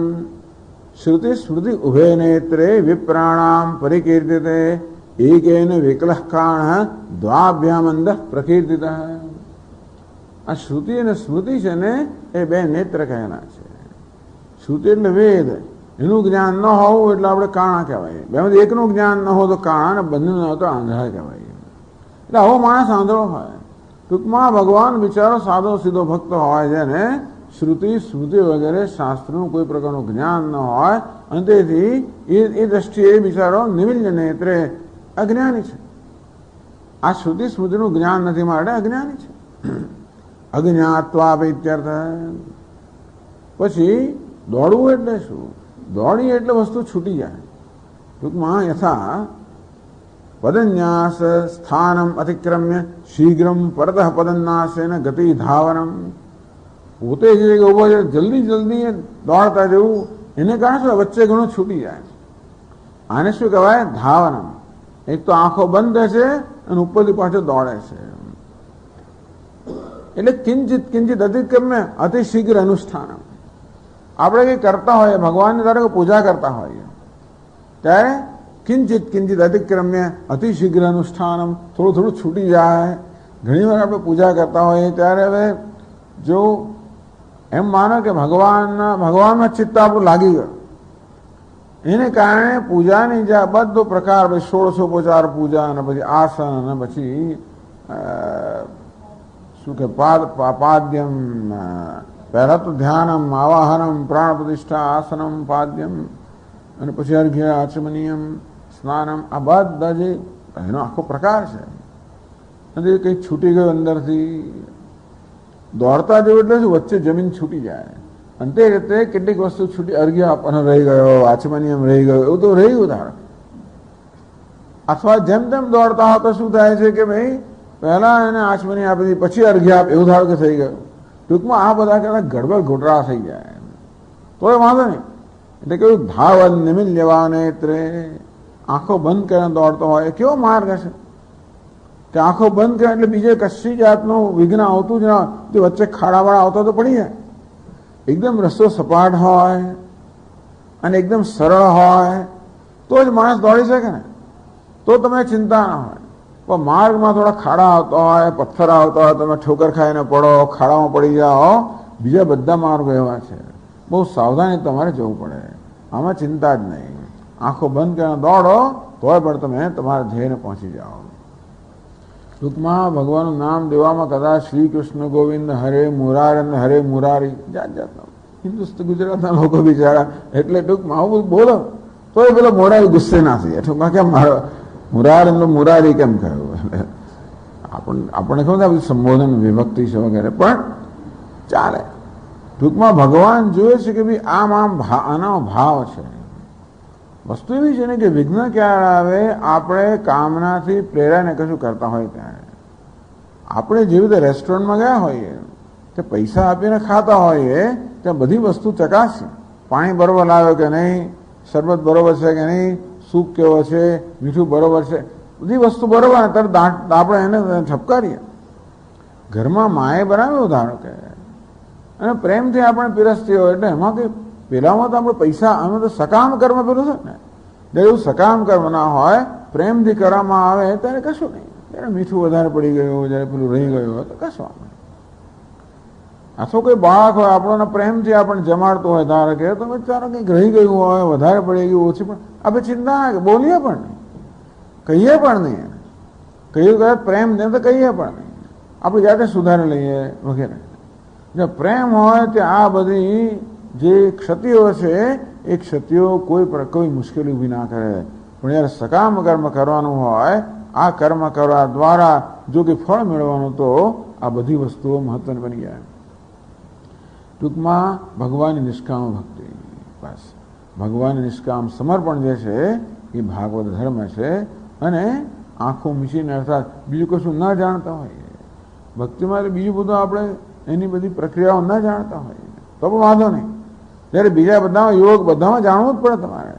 શ્રુતિ સ્મૃતિ ઉભય નેત્રે વિપ્રાણામ પરિકીર્તિતે એકેન વિકલઃ કાણ દ્વાભ્યામ અંધ પ્રકીર્તિત. આ શ્રુતિ અને સ્મૃતિ છે ને એ બે નેત્ર કહેલા છે. શ્રુતિ એટલે વેદ, એનું જ્ઞાન ન હોવું એટલે આપણે કાણા કહેવાય. બેમાંથી એકનું જ્ઞાન ન હોય તો કાણા, અને બંને ન હોય તો આંધળા કહેવાય. એટલે આવો માણસ આંધળો હોય. ટૂંકમાં ભગવાન બિચારો સાદો સીધો ભક્ત હોય છે ને શ્રુતિ સ્મૃતિ વગેરે શાસ્ત્રનું કોઈ પ્રકારનું જ્ઞાન ન હોય, અને તેથી એ દ્રષ્ટિએ બિચારો નિમિલ્ય નેત્રે અજ્ઞાની છે. આ શ્રુતિ સ્મૃતિનું જ્ઞાન નથી માટે અજ્ઞાની છે. અજ્ઞાત્વા ઇત્યર્થ. પછી દોડવું એટલે શું? દોડી એટલે વસ્તુ છૂટી જાય. ટૂંકમાં યથા પદન્યાસ સ્થાનમ અતિક્રમ્ય શીઘ્રમ પરતઃ પદન્યાસેન ગતિ ધાવનમ. પોતે જે ઉભો છે જલ્દી દોડતા જવું, એને કારણે શું વચ્ચે ઘણું છૂટી જાય. આને શું કહેવાય? ધાવનમ. એક તો આંખો બંધ છે અને ઉપરથી પાછો દોડે છે. એટલે કિંચિત અતિક્રમ્ય અતિ શીઘ્ર અનુષ્ઠાનમ. આપણે કંઈ કરતા હોઈએ, ભગવાનની ધારો પૂજા કરતા હોઈએ ત્યારે કિંચિત અતિક્રમ્ય અતિ શીઘ્ર અનુષ્ઠાનમ, થોડું છૂટી જાય. ઘણી વાર આપણે પૂજા કરતા હોઈએ ત્યારે હવે જો એમ માનો કે ભગવાનમાં ચિત્ત આપણું લાગી ગયું, એને કારણે પૂજાની જે બધો પ્રકાર, ષોડશોપચાર પૂજા, અને પછી આસન, અને પછી શું કે પાદ્યમ, પહેલા તો ધ્યાનમ, આવાહનમ, પ્રાણ પ્રતિષ્ઠા, આસનમ, પાદ્યમ, અને પછી અર્ઘ્ય, આચમનીયમ, સ્નાનમ, આ બધા જે એનો આખો પ્રકાર છે. નથી કંઈક છૂટી ગયું અંદરથી. દોડતા જવું એટલે શું, વચ્ચે જમીન છૂટી જાય. અને તે રીતે કેટલીક વસ્તુ છૂટી, અર્ઘ્ય આપવાનો રહી ગયો, આચમનિયમ રહી ગયો, એવું તો રહ્યું ધારો. અથવા જેમ તેમ દોડતા હોય તો શું થાય છે કે ભાઈ પહેલા એને આચમની આપી દીધી, પછી અર્ઘ્ય આપ, એવું ધારો કે થઈ ગયું. ટૂંકમાં આ બધા કરતા ગડબડ ઘોટરા થઈ જાય તો એ વાંધો નહીં. એટલે કેવું ધાવન નિમિલ લેવાને આંખો બંધ કરીને દોડતો હોય, કેવો માર્ગ હશે કે આંખો બંધ કરે એટલે બીજે કશી જાતનું વિઘ્ન આવતું જ ના, તે વચ્ચે ખાડાવાળા આવતા તો પડી જાય. એકદમ રસ્તો સપાટ હોય અને એકદમ સરળ હોય તો જ માણસ દોડી શકે ને, તો તમે ચિંતા ના હોય. પણ માર્ગમાં થોડા ખાડા આવતા હોય, પથ્થર આવતા હોય, તમે ઠોકર ખાઈને પડો, ખાડામાં પડી જાઓ, બીજા બધા માર્ગો એવા છે. બહુ સાવધાની તમારે જવું પડે, આમાં ચિંતા જ નહીં. આંખો બંધ કરીને દોડો તોય પણ તમે તમારા ધ્યેયને પહોંચી જાઓ. ટૂંકમાં ભગવાનનું નામ દેવામાં કદાચ શ્રી કૃષ્ણ ગોવિંદ હરે મુરારી અને હરે મુરારી જાત જાતના હિન્દુસ્તાન ગુજરાતના લોકો બિચારા એટલે ટૂંકમાં આવું બોલો તો એ પેલો મોરારી ગુસ્સે ના થઈ જાય. ટૂંકમાં કેમ મારો મુરાર મુરારી કેમ કહ્યું, આપણને ખબર બધું સંબોધન વિભક્તિ છે વગેરે, પણ ચાલે. ટૂંકમાં ભગવાન જોયે છે કે ભાઈ આનો ભાવ છે. વસ્તુ એવી છે ને કે વિઘ્ન ક્યારે આવે, આપણે કામનાથી પ્રેરાને કશું કરતા હોય ત્યારે. આપણે જેવી રીતે રેસ્ટોરન્ટમાં ગયા હોઈએ કે પૈસા આપીને ખાતા હોઈએ ત્યાં બધી વસ્તુ ચકાસી, પાણી બરોબર લાવ્યો કે નહીં, શરબત બરોબર છે કે નહીં, સૂપ કેવો છે, મીઠું બરોબર છે, બધી વસ્તુ બરોબર ને તરત આપણે એને ઠપકારીએ. ઘરમાં માએ બનાવ્યું ધારો કે અને પ્રેમથી આપણે પીરસતી હોય એટલે એમાં કંઈ પેલામાં તો આપણે પૈસા, અમે તો સકામ કર્મ પેલું છે ને, જ્યારે એવું સકામ કર્મ ના હોય, પ્રેમથી કરવામાં આવે ત્યારે કશું નહીં. જ્યારે મીઠું વધારે પડી ગયું, જ્યારે પેલું રહી ગયું હોય તો કશું આપણે. અથવા કોઈ બાળક હોય આપણને પ્રેમથી આપણને જમાડતો હોય ધારો કે તો વિચારો કંઈક રહી ગયું હોય, વધારે પડી ગયું, ઓછી પણ આપણે ચિંતા ના, બોલીએ પણ નહીં, કહીએ પણ નહીં. કહ્યું કદાચ પ્રેમ ને તો કહીએ પણ નહીં, આપણે જાતે સુધારી લઈએ વગેરે. જો પ્રેમ હોય તે આ બધી જે ક્ષતિઓ છે એ ક્ષતિઓ કોઈ મુશ્કેલી ઊભી ના કરે. પણ જ્યારે સકામ કર્મ કરવાનું હોય, આ કર્મ કરવા દ્વારા જો કે ફળ મેળવવાનું, તો આ બધી વસ્તુઓ મહત્વની બની જાય. ટૂંકમાં ભગવાનની નિષ્કામ ભક્તિ, બસ ભગવાનની નિષ્કામ સમર્પણ જે છે એ ભાગવત ધર્મ છે. અને આંખો મીચીને અર્થાત બીજું કશું ન જાણતા હોઈએ, ભક્તિમાં બીજું બધું આપણે એની બધી પ્રક્રિયાઓ ન જાણતા હોઈએ તો પણ વાંધો નહીં. જ્યારે બીજા બધામાં યોગ બધામાં જાણવું જ પડે તમારે,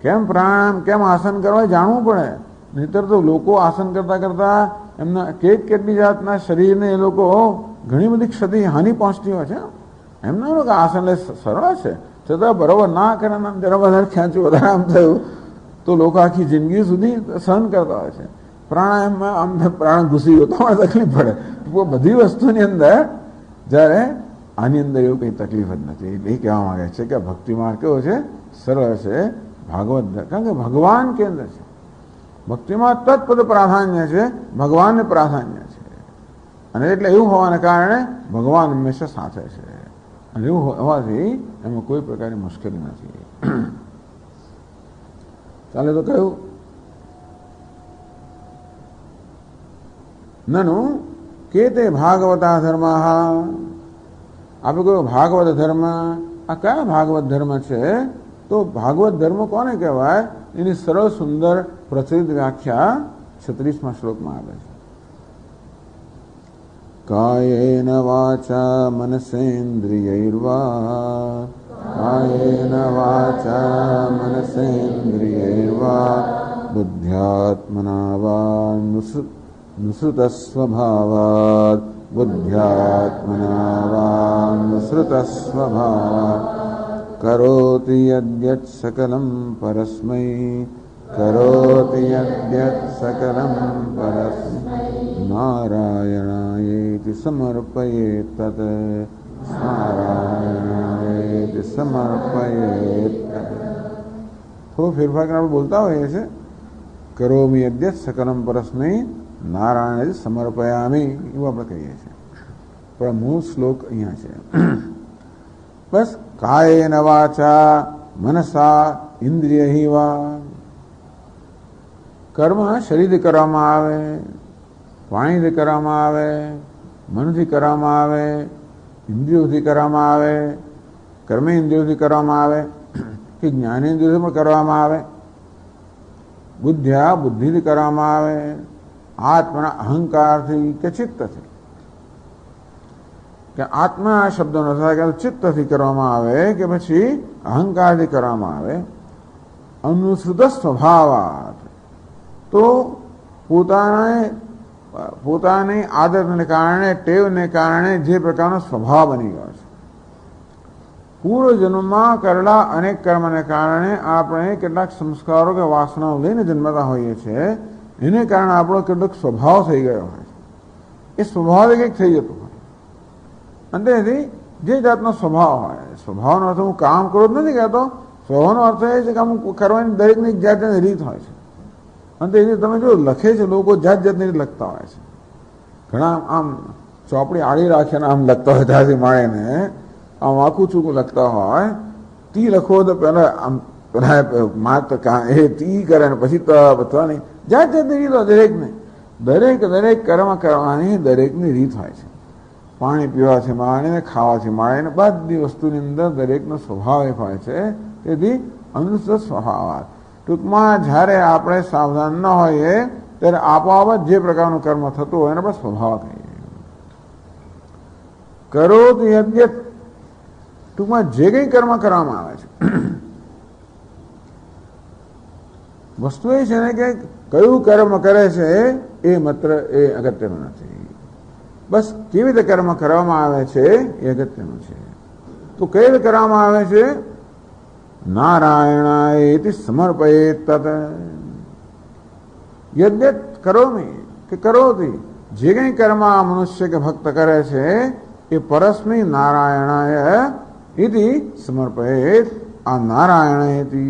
કેમ પ્રાણાયામ, કેમ આસન કરવા જાણવું પડે. નહીતર તો લોકો આસન કરતા કરતા એમના કેટલી જાતના શરીરને એ લોકો ઘણી બધી ક્ષતિ હાનિ પહોંચતી હોય છે. એમના આસન સરળ છે છતાં બરોબર ના કરે, જરા વધારે ખેંચ્યું, વધારે આમ થયું તો લોકો આખી જિંદગી સુધી સહન કરતા હોય છે. પ્રાણાયામમાં આમ પ્રાણ ઘૂસી ગયો તો તકલીફ પડે. બધી વસ્તુની અંદર જ્યારે આની અંદર એવું કંઈ તકલીફ જ નથી. એ કહેવા માંગે છે કે ભક્તિ માર્ગ કેવો છે, સરળ છે, ભાગવત, કારણ કે ભગવાન કેન્દ્ર છે. ભક્તિમાં તત્પદ પ્રાધાન્ય છે, ભગવાનને પ્રાધાન્ય છે. અને એટલે એવું હોવાને કારણે ભગવાન હંમેશા સાથે છે. અને એવું હોવાથી એમાં કોઈ પ્રકારની મુશ્કેલી નથી. ચાલે તો કહ્યું નનું કે તે ભાગવતા ધર્મ. આપણે કહ્યું ભાગવત ધર્મ, આ કયા ભાગવત ધર્મ છે? તો ભાગવત ધર્મ કોને કહેવાય એની સરળ સુંદર પ્રચલિત વ્યાખ્યા 36મા શ્લોકમાં આવે છે. કાયેન વાચા મનસેન્દ્રિયૈર્વા, કાયેન વાચા મનસેન્દ્રિયૈર્વા બુદ્ધ્યાત્મના વા નુસૃતસ્વભાવાત, બુદ્ધ્યાત્મના વા નુસૃતસ્વભાવાત કરોતિ યદ્યત સકલં પરસ્મૈ, કરોતિ યદ્યત સકલં પરસ્મૈ નારાયણાયેતિ સમર્પયેત તત, નારાયણાયેતિ સમર્પયેત તત. થોડો ફેરફાર આપણે બોલતા હોઈએ છીએ. કરોમિ યદ્યત સકલં પરસ્મૈ નારાયણ સમર્પયામી, એવું આપણે કહીએ છીએ, પણ મૂળ શ્લોક અહીંયા છે. બસ કાયેન વાચા મનસા ઇન્દ્રિય વા, કર્મ શરીરથી કરવામાં આવે, વાણીથી કરવામાં આવે, મનથી કરવામાં આવે, ઇન્દ્રિયોથી કરવામાં આવે, કર્મેન્દ્રિયોથી કરવામાં આવે કે જ્ઞાનેન્દ્રિયોથી પણ કરવામાં આવે, બુદ્ધ્યા બુદ્ધિથી કરવામાં આવે, આત્માના અહંકારથી કે ચિત્તથી, કે આત્મા શબ્દનો થાય કે ચિત્તથી કરવામાં આવે કે પછી અહંકારથી કરવામાં આવે, અનુસૃત સ્વભાવાત, તો પોતાની આદતને કારણે, ટેવને કારણે જે પ્રકારનો સ્વભાવ બની ગયો છે. પૂર્વજન્મમાં કરેલા અનેક કર્મને કારણે આપણે કેટલાક સંસ્કારો કે વાસનાઓ લઈને જન્મતા હોઈએ છીએ, એને કારણે આપણો કેટલોક સ્વભાવ થઈ ગયો હોય છે. એ સ્વભાવ કંઈક થઈ જતું હોય, અને તેથી જે જાતનો સ્વભાવ હોય, સ્વભાવનો અર્થ હું કામ કરું જ નથી કહેતો, સ્વભાવનો અર્થ એ છે કે કામ કરવાની દરેકની એક જાતની રીત હોય છે. અને તેથી તમે જો લખે છે, લોકો જાત જાતની રીત લખતા હોય છે. ઘણા આમ ચોપડી આડી રાખીને આમ લખતા હોય, ત્યાંથી માળીને આમ આખું ચૂકું લખતા હોય. તી લખો તો પહેલા આમ માત્ર એ તી કરે ને પછી અથવા નહીં, જાત જાતની રીત હોય દરેકને. દરેક કર્મ કરવાની દરેકની રીત હોય છે. પાણી પીવાથી માંડીને ખાવાથી માંડીને બધી વસ્તુની અંદર દરેકનો સ્વભાવ એક હોય છે. તેથી અનુસૃત સ્વભાવ. ટૂંકમાં જ્યારે આપણે સાવધાન ન હોઈએ ત્યારે આપોઆપ જ જે પ્રકારનું કર્મ થતું હોય એને આપણે સ્વભાવ કહીએ. કરો તો યજ્ઞ, ટૂંકમાં જે કંઈ કર્મ કરવામાં આવે છે, વસ્તુ એ છે ને કે કયું કર્મ કરે છે એ માત્ર એ અગત્યનું નથી, બસ કેવી રીતે કર્મ કરવામાં આવે છે એ અગત્યનું છે. તો કઈ રીતે કરવામાં આવે છે? નારાયણાય સમર્પયેત તત યજ્ઞ કરોમી કે કરોતી, જે કંઈ કર્મ આ મનુષ્ય કે ભક્ત કરે છે એ પરસ્મૈ નારાયણાય ઇતિ સમર્પયેત. આ નારાયણેતિ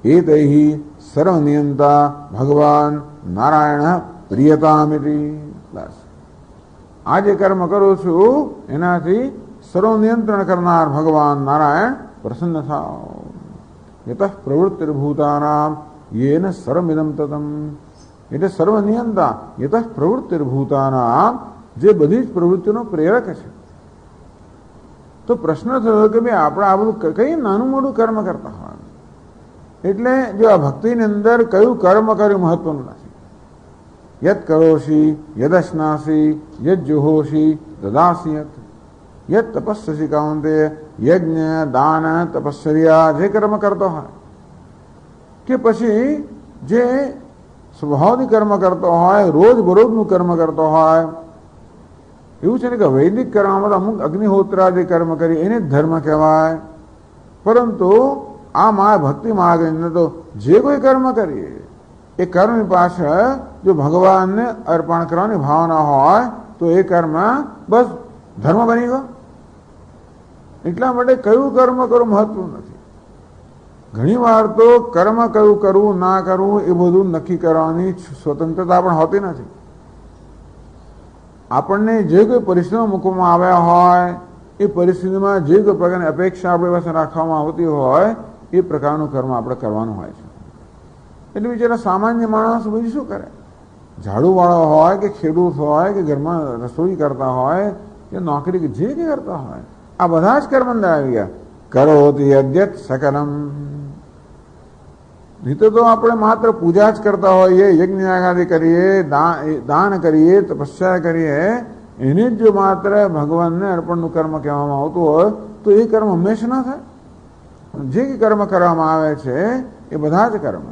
એતૈ સર્વનિયંતા ભગવાન નારાયણ પ્રિયતામિતિ. બસ આ જે કર્મ કરું છું એનાથી સર્વ નિયંત્રણ કરનાર ભગવાન નારાયણ પ્રસન્ન થાવ. યતઃ પ્રવૃત્તિર્ભૂતાનામ યેન સર્વમિદં તતમ, એટલે સર્વનિયંતા યતઃ પ્રવૃત્તિર્ભૂતાનામ, જે બધી જ પ્રવૃત્તિનો પ્રેરક છે. તો પ્રશ્ન થયો કે ભાઈ આપણે આ બધું કઈ નાનું મોટું કર્મ કરતા હોય, એટલે જો આ ભક્તિની અંદર કયું કર્મ કર્યું મહત્વનું નથી. યત કરોશી યદશ્નાસી યદ જુહોશી દદાસી યત તપસ્સી કાઉંતે, યજ્ઞ દાન તપશ્ચર્યા જે કર્મ કરતો હોય કે પછી જે સ્વભાવથી કર્મ કરતો હોય, રોજ બરોજનું કર્મ કરતો હોય, એવું છે ને કે વૈદિક કર્મમાં અમુક અગ્નિહોત્રાદિ કર્મ કરી એને ધર્મ કહેવાય. પરંતુ આ ભક્તિ માર્ગની અંદર તો જે કોઈ કર્મ કરીએ એ કર્મની પાછળ જો ભગવાનને અર્પણ કરવાની ભાવના હોય તો એ કર્મ બસ ધર્મ બની ગયો. એટલા માટે કયું કર્મ કરવું મહત્વનું નથી. ઘણી વાર તો કર્મ કયું કરવું ના કરવું એ બધું નક્કી કરવાની સ્વતંત્રતા પણ હોતી નથી. આપણને જે કોઈ પરિસ્થિતિમાં મૂકવામાં આવ્યા હોય એ પરિસ્થિતિમાં જે કોઈ પ્રકારની અપેક્ષા આપણી પાસે રાખવામાં આવતી હોય એ પ્રકારનું કર્મ આપણે કરવાનું હોય છે. એટલે બિચારા સામાન્ય માણસ બીજું શું કરે? ઝાડુવાળો હોય કે ખેડૂત હોય કે ઘરમાં રસોઈ કરતા હોય કે નોકરી જે કંઈ કરતા હોય, આ બધા જ કર્મ અંદર આવી ગયા. કરોતિ યજ્ઞ સકલમ. રીતે તો આપણે માત્ર પૂજા જ કરતા હોઈએ, યજ્ઞ યાગાદિ કરીએ, દાન કરીએ, તપસ્યા કરીએ, એને જ જો માત્ર ભગવાનને અર્પણનું કર્મ કહેવામાં આવતું હોય તો એ કર્મ હંમેશા ના થાય. જે કર્મ કરવામાં આવે છે એ બધા જ કર્મ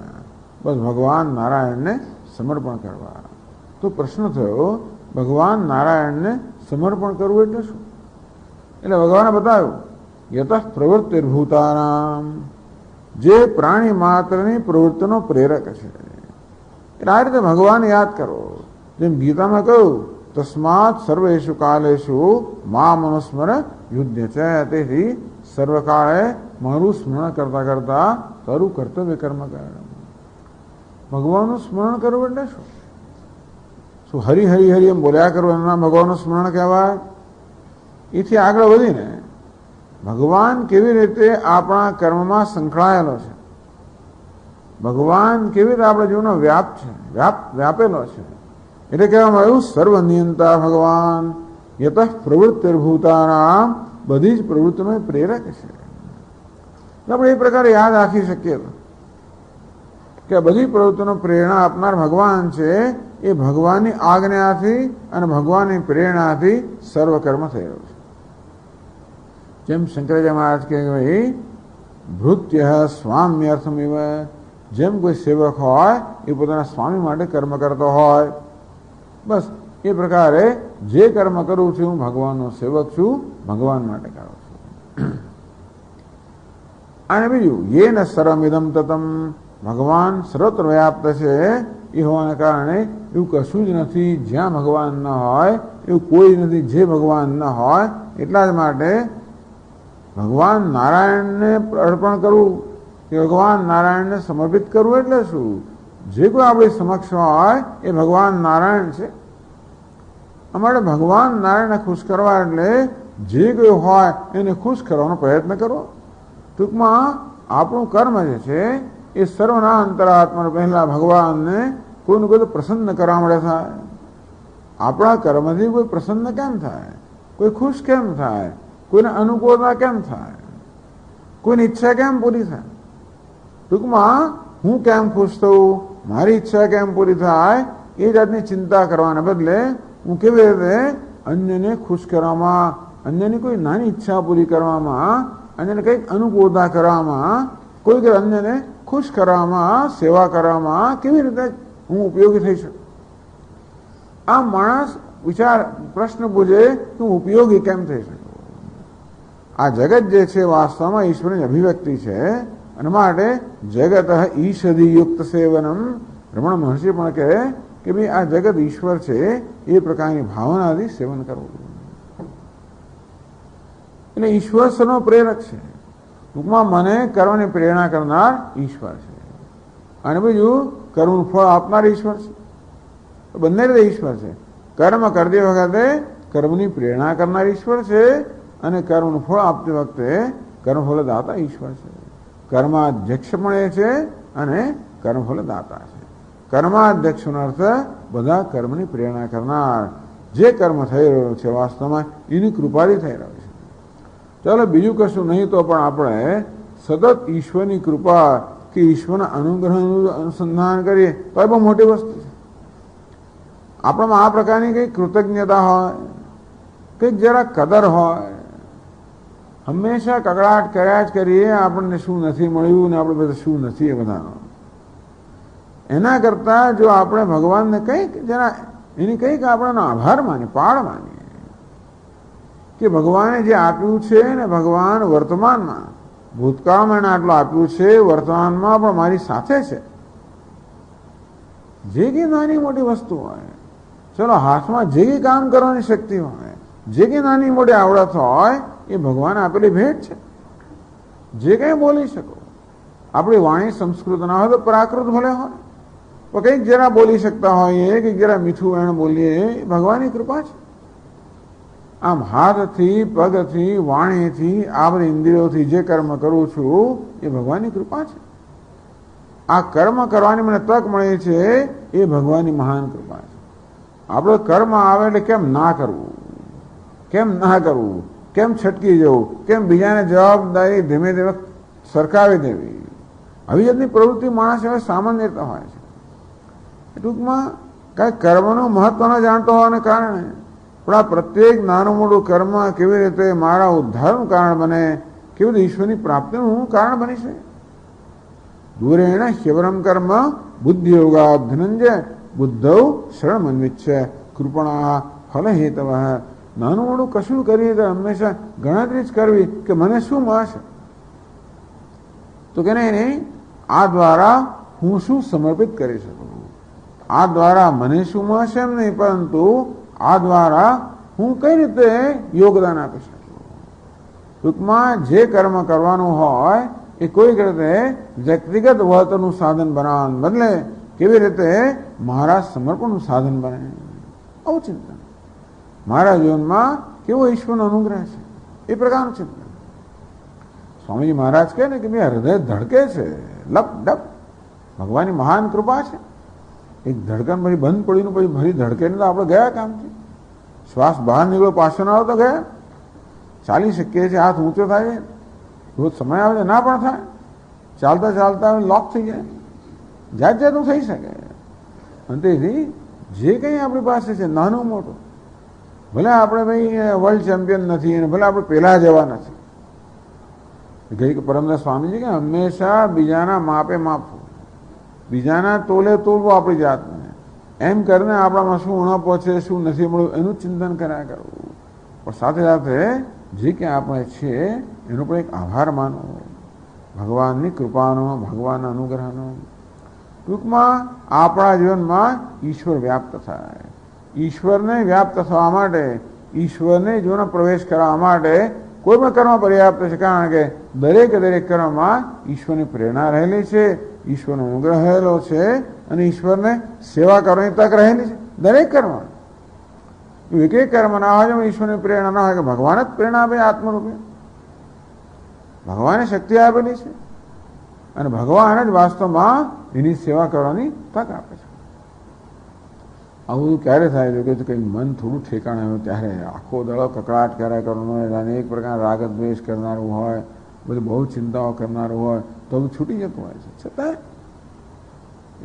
બસ ભગવાન નારાયણને સમર્પણ કરવા. તો પ્રશ્ન થયો, ભગવાન નારાયણને સમર્પણ કરવું એટલે શું? એટલે ભગવાને બતાવ્યું, યતઃ પ્રવૃત્તિર્ભૂતાનામ, જે પ્રાણી માત્રની પ્રવૃત્તિનો પ્રેરક છે. એટલે આ રીતે ભગવાન યાદ કરો. જેમ ગીતામાં કહ્યું, તસ્માત સર્વેષુ કાલેષુ મામ અનુસ્મર યુધ્ય છે. તેથી સર્વકાળે મારું સ્મરણ કરતા કરતા તારું કર્તવ્ય કર્મ કર. ભગવાનનું સ્મરણ કરવું એટલે શું? હરિ હરિ હરિ એમ બોલ્યા કરવું એના ભગવાનનું સ્મરણ કહેવાય? એથી આગળ વધીને ભગવાન કેવી રીતે આપણા કર્મમાં સંકળાયેલો છે, ભગવાન કેવી રીતે આપણા જીવનનો વ્યાપેલો છે, એટલે કહેવામાં આવ્યું સર્વનિયંતા ભગવાન યતઃ પ્રવૃત્તિર્ભૂતાનામ, બધી જ પ્રવૃત્તિનો પ્રેરક છે. આપણે એ પ્રકારે યાદ રાખી શકીએ કે બધી પ્રવૃત્તિનો પ્રેરણા આપનાર ભગવાન છે. એ ભગવાનની આજ્ઞાથી અને ભગવાનની પ્રેરણાથી સર્વ કર્મ થઈ રહ્યું છે. જેમ શંકરાચાર્ય મહારાજ કહે ભાઈ ભૃત્ય સ્વામ્યર્થમિવ, જેમ કોઈ સેવક હોય એ પોતાના સ્વામી માટે કર્મ કરતો હોય, બસ એ પ્રકારે જે કર્મ કરું છું હું ભગવાનનો સેવક છું, ભગવાન માટે કરું છું. અને બીજું યેન સર્વમિદમ તતમ, ભગવાન સર્વત્ર વ્યાપ્ત છે એ હોવાને કારણે એવું કશું જ નથી જ્યાં ભગવાન ન હોય, એવું કોઈ નથી જે ભગવાન ન હોય. એટલા જ માટે ભગવાન નારાયણને અર્પણ કરવું કે ભગવાન નારાયણને સમર્પિત કરવું એટલે શું? જે કોઈ આપણી સમક્ષ હોય એ ભગવાન નારાયણ છે. અમારે ભગવાન નારાયણને ખુશ કરવા એટલે જે કોઈ હોય એને ખુશ કરવાનો પ્રયત્ન કરવો. ટૂંકમાં આપણું કર્મ જે છે એ સર્વના અંતરાત્મા પહેલા ભગવાનને કોઈને કોઈ પ્રસન્ન કરવા મળે થાય. આપણા કર્મથી કોઈ પ્રસન્ન કેમ થાય? કોઈ ખુશ કેમ થાય? કોઈને અનુકૂળતા કેમ થાય? કોઈની ઈચ્છા કેમ પૂરી થાય? ટૂંકમાં હું કેમ ખુશ થવું, મારી ઈચ્છા કેમ પૂરી થાય, એ જાતની ચિંતા કરવાને બદલે હું કેવી રીતે અન્યને ખુશ કરવામાં, અન્યની કોઈ નાની ઈચ્છા પૂરી કરવામાં, અન્યને કંઈક અનુકૂળતા કરવામાં, કોઈ અન્યને ખુશ કરવામાં, સેવા કરવામાં કેવી રીતે હું ઉપયોગી થઈ શકું. આ માણસ પ્રશ્ન પૂછે કે હું ઉપયોગી કેમ થઈ શકું. આ જગત જે છે વાસ્તવમાં ઈશ્વરની અભિવ્યક્તિ છે, અને માટે જગત ઈષદી યુક્ત સેવનમ, રમણ મહર્ષિ પણ કહે કે ભાઈ આ જગત ઈશ્વર છે એ પ્રકારની ભાવનાથી સેવન કરવું. એટલે ઈશ્વર સર્વનો પ્રેરક છે. ટૂંકમાં મને કરવાની પ્રેરણા કરનાર ઈશ્વર છે, અને બીજું કર્મનું ફળ આપનાર ઈશ્વર છે. બંને રીતે ઈશ્વર છે. કર્મ કરતી વખતે કર્મની પ્રેરણા કરનાર ઈશ્વર છે, અને કર્મનું ફળ આપતી વખતે કર્મફળ દાતા ઈશ્વર છે. કર્માધ્યક્ષ પણ એ છે અને કર્મફળ દાતા છે. કર્માધ્યક્ષનો અર્થ બધા કર્મની પ્રેરણા કરનાર. જે કર્મ થઈ રહ્યો છે વાસ્તવમાં એની કૃપાથી થઈ રહ્યો છે. ચાલો બીજું કશું નહીં તો પણ આપણે સતત ઈશ્વરની કૃપા કે ઈશ્વરના અનુગ્રહનું અનુસંધાન કરીએ તો એ બહુ મોટી વસ્તુ છે. આપણામાં આ પ્રકારની કંઈક કૃતજ્ઞતા હોય, કંઈક જરા કદર હોય. હંમેશા કકડાટ કર્યા જ કરીએ આપણને શું નથી મળ્યું ને આપણે બધા શું નથી એ બધાનો. એના કરતાં જો આપણે ભગવાનને કંઈક જરા એની કંઈક આપણને આભાર માનીએ, પાળ માનીએ કે ભગવાને જે આપ્યું છે ને ભગવાન વર્તમાનમાં, ભૂતકાળમાં એને આટલું આપ્યું છે, વર્તમાનમાં પણ મારી સાથે છે. જે કંઈ નાની મોટી વસ્તુ હોય, ચલો હાથમાં જે કંઈ કામ કરવાની શક્તિ હોય, જે કંઈ નાની મોટી આવડત હોય એ ભગવાને આપેલી ભેટ છે. જે કંઈ બોલી શકો, આપણી વાણી સંસ્કૃત ના હોય તો પ્રાકૃત ભલે હોય, તો કંઈક જરા બોલી શકતા હોઈએ, કંઈક જરા મીઠું વેણ બોલીએ, એ ભગવાનની કૃપા છે. આમ હાથથી, પગથી, વાણીથી, આ બધી ઇન્દ્રિયોથી જે કર્મ કરું છું એ ભગવાનની કૃપા છે. આ કર્મ કરવાની મને તક મળે છે એ ભગવાનની મહાન કૃપા છે. આપણો કર્મ આવે એટલે કેમ ના કરવું, કેમ ના કરવું, કેમ છટકી જવું, કેમ બીજાને જવાબદારી ધીમે ધીમે સરકાવી દેવી, આવી જાતની પ્રવૃત્તિ માણસ હવે સામાન્ય હોય છે. ટૂંકમાં કાંઈ કર્મનું મહત્વ ન જાણતો હોવાને કારણે પણ આ પ્રત્યેક નાનું મોટું કર્મ કેવી રીતે મારા ઉદ્ધારનું કારણ બને, કેવી રીતે ઈશ્વરની પ્રાપ્તિનું કારણ બની છે. દૂરેણ શિવરમ કર્મ બુદ્ધિયોગા ધનંજય બુદ્ધૌ શરણમન્વિચ્છ કૃપણા ફલહેતવ. નાનું મોટું કશું કરીએ તો હંમેશા ગણતરી જ કરવી કે મને શું મળશે, તો કે નહીં, આ દ્વારા હું શું સમર્પિત કરી શકું, આ દ્વારા મને શું મળશે એમ નહીં, પરંતુ આ દ્વારા હું કઈ રીતે યોગદાન આપી શકું. ટૂંકમાં જે કર્મ કરવાનું હોય એ કોઈક રીતે વ્યક્તિગત વળતરનું સાધન બનાવવાને બદલે કેવી રીતે મારા સમર્પણનું સાધન બને, આવું ચિંતન. મારા જીવનમાં કેવો ઈશ્વરનો અનુગ્રહ છે એ પ્રકારનું ચિંતન. સ્વામીજી મહારાજ કહે ને કે ભાઈ હૃદય ધડકે છે લપ ડપ, ભગવાનની મહાન કૃપા છે. એક ધડકન પછી બંધ પડીને પછી ફરી ધડકે ને તો આપણે ગયા કામથી. શ્વાસ બહાર નીકળ્યો પાછો ના આવે તો ગયા. ચાલી શકીએ છીએ, હાથ ઊંચો થાય, રોજ સમય આવે ના પણ થાય, ચાલતા ચાલતા લોક થઈ જાય, જાત જાતનું થઈ શકે. અને તેથી જે કંઈ આપણી પાસે છે નાનું મોટું, ભલે આપણે ભાઈ વર્લ્ડ ચેમ્પિયન નથી અને ભલે આપણે પહેલા જેવા નથી. ગઈ પરમદાસ સ્વામીજી કે હંમેશા બીજાના માપે માપવું, બીજાના તોલે તોલવું આપણી જાતને, એમ કરીને આપણામાં શું ઉણપો છે, શું નથી મળ્યું એનું ચિંતન કર્યા કરવું. પણ સાથે સાથે જે ક્યાં આપણે છીએ એનો પણ એક આભાર માનો, ભગવાનની કૃપાનો, ભગવાનના અનુગ્રહનો. ટૂંકમાં આપણા જીવનમાં ઈશ્વર વ્યાપ્ત થાય. ઈશ્વરને વ્યાપ્ત થવા માટે, ઈશ્વરને જીવનમાં પ્રવેશ કરવા માટે કોઈ પણ કર્મ પર્યાપ્ત છે. કારણ કે દરેક કર્મમાં ઈશ્વરની પ્રેરણા રહેલી છે, ઈશ્વરનો અનુગ્રહ રહેલો છે અને ઈશ્વરને સેવા કરવાની તક રહેલી છે દરેક કર્મ. એક એક કર્મ ના હોય જેમાં ઈશ્વરની પ્રેરણા ના હોય, કે ભગવાન જ પ્રેરણા આપે આત્મરૂપે, ભગવાને શક્તિ આપેલી છે અને ભગવાન જ વાસ્તવમાં એની સેવા કરવાની તક આપે છે. આવું ક્યારે થાય છે કે કંઈ મન થોડું ઠેકાણે આવે ત્યારે આખો દડો કકડાટ કર્યા કરવાનો હોય, અનેક પ્રકાર રાગ દ્વેષ કરનારું હોય, બધું બહુ ચિંતાઓ કરનારું હોય તો બધું છૂટી જતું હોય છે. છતાં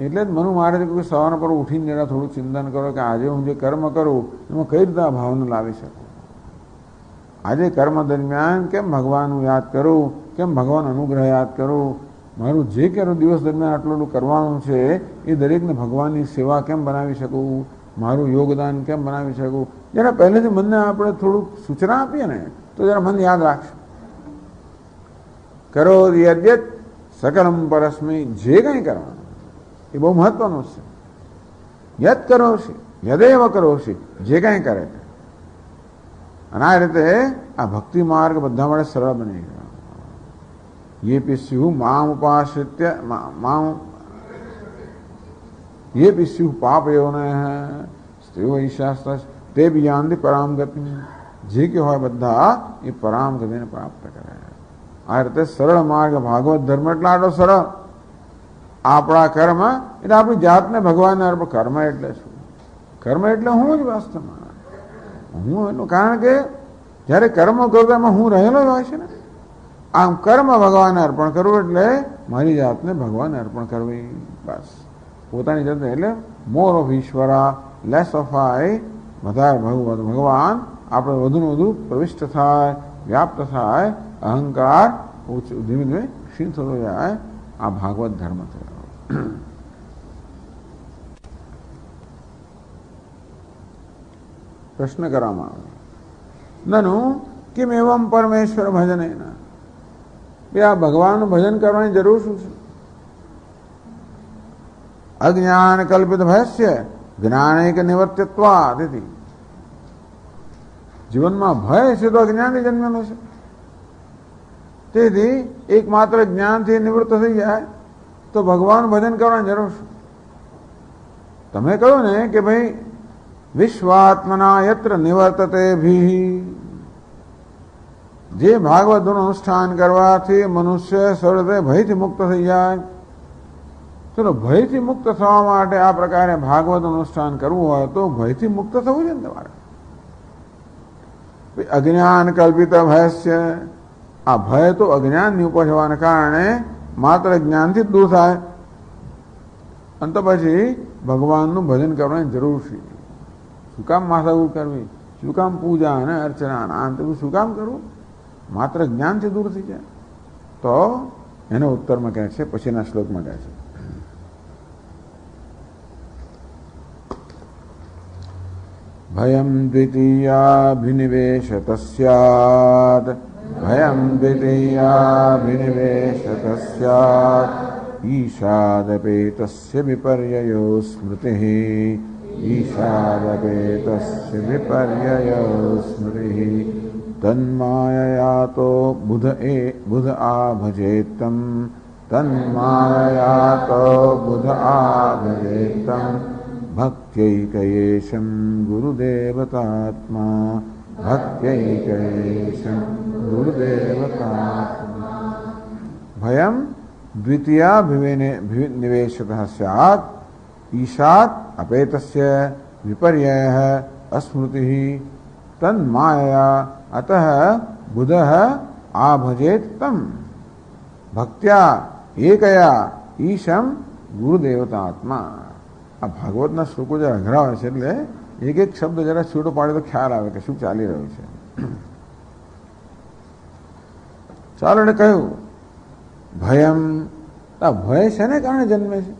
એટલે જ મનુ મારે છે કે સવારના પર ઉઠીને જરા થોડું ચિંતન કરો કે આજે હું જે કર્મ કરું એમાં કઈ રીતે આ ભાવને લાવી શકું. આજે કર્મ દરમિયાન કેમ ભગવાનનું યાદ કરું, કેમ ભગવાન અનુગ્રહ યાદ કરું, મારું જે કે દિવસ દરમિયાન આટલું કરવાનું છે એ દરેકને ભગવાનની સેવા કેમ બનાવી શકું, મારું યોગદાન કેમ બનાવી શકું. જરા પહેલેથી મનને આપણે થોડુંક સૂચના આપીએ ને તો જરા મન યાદ રાખશે. કરો યદ્યત સકલમ પરસ્મૈ, જે કંઈ કરવાનું એ બહુ મહત્વનું છે. યદ કરોશી યદેવ કરોશી, જે કંઈ કરે. અને આ રીતે આ ભક્તિ માર્ગ બધા માટે સરળ બની ગયો. ये पिस्यु माम उपाश्रित्य ये पिस्यु पाप योन स्त्रीओ ईशास्त्र ते बियांति पराम गति, જે કે હોય બધા એ પરામ ગતિને પ્રાપ્ત કરે. આ રીતે સરળ માર્ગ ભાગવત ધર્મ એટલે આટલો સરળ. આપણા કર્મ એટલે આપણી જાતને ભગવાનને અર્પણ. કર્મ એટલે શું? કર્મ એટલે હું જ વાસ્તવમાં હું એટલું. કારણ કે જ્યારે કર્મ કરું એમાં હું રહેલો જ હોય છે ને. આમ કર્મ ભગવાનને અર્પણ કરવું એટલે મારી જાતને ભગવાનને અર્પણ કરવી. બસ પોતાની જાતને, એટલે more of Eshwara less of આઈ, વધારે ભગવાન આપણે વધુને વધુ પ્રવિષ્ટ થાય, વ્યાપ્ત થાય, અહંકાર ધીમે ધીમે ક્ષીણ થતો જાય. આ ભાગવત ધર્મ થયો. પ્રશ્ન કરવામાં આવે નનુ કેમ એવમ પરમેશ્વર ભજન, આ ભગવાનનું ભજન કરવાની જરૂર શું છે? અજ્ઞાન કલ્પિત ભયસ્ય જ્ઞાનૈક નિવર્તિત્વાદ. તેથી જીવનમાં ભય છે તો અજ્ઞાનથી જન્મેલો છે. તેથી એકમાત્ર જ્ઞાનથી નિવૃત્ત થઈ જાય તો ભગવાન ભજન કરવાની જરૂર છે. તમે કહ્યું ને કે ભાઈ વિશ્વાત્મના યત્ર નિવર્તતે ભી, જે ભાગવતનું અનુષ્ઠાન કરવાથી મનુષ્ય સરળ રીતે ભયથી મુક્ત થઈ જાય. ચલો, ભયથી મુક્ત થવા માટે આ પ્રકારે ભાગવત અનુષ્ઠાન કરવું હોય તો ભયથી મુક્ત થવું છે ને તમારે. અજ્ઞાન કલ્પિત ભયસ્ય, આ ભય તો અજ્ઞાનની ઉપજ હોવાને કારણે માત્ર જ્ઞાનથી જ દૂર થાય. અને તો પછી ભગવાનનું ભજન કરવાની જરૂર છે. શું કામ માથાકૂટ કરવી, શું કામ પૂજા અને અર્ચના અંત શું કામ કરવું? માત્ર જ્ઞાનથી દૂર થઈ જાય. તો એનો ઉત્તરમાં કહે છે, પછીના શ્લોકમાં કહે છે, ભયમ દ્વિતીયાભિનિવેશત સ્યાદ, ભયમ દ્વિતીયાભિનિવેશત સ્યાદ, ઈશાદપેતસ્ય વિપર્યયો સ્મૃતિઃ, ઈશાદપેતસ્ય વિપર્યયો સ્મૃતિઃ, તન્માયયાતો બુધ આભજેતમ, તન્માયયાતો બુધ આભજેતમ, ભક્ત્યૈકયેશં ગુરુદેવતાત્મા, ભક્ત્યૈકયેશં ગુરુદેવતાત્મા. ભયમ દ્વિતીયાભિનિવેશતઃ સ્યાत्, ईशात अपेतस्य विपर्ययः अस्मृतिः तन्मायया अतः बुधः आभजेत तम भक्त्या एकया ईशम गुरुदेवतात्मा. આ ભાગવતના શ્લોકો જરા અઘરા હોય છે એટલે એક એક શબ્દ જરા છૂટો પાડે તો ખ્યાલ આવે કે શું ચાલી રહ્યું છે. ચાલો એને કહ્યું ભયમ. આ ભય શેને કારણે જન્મે છે?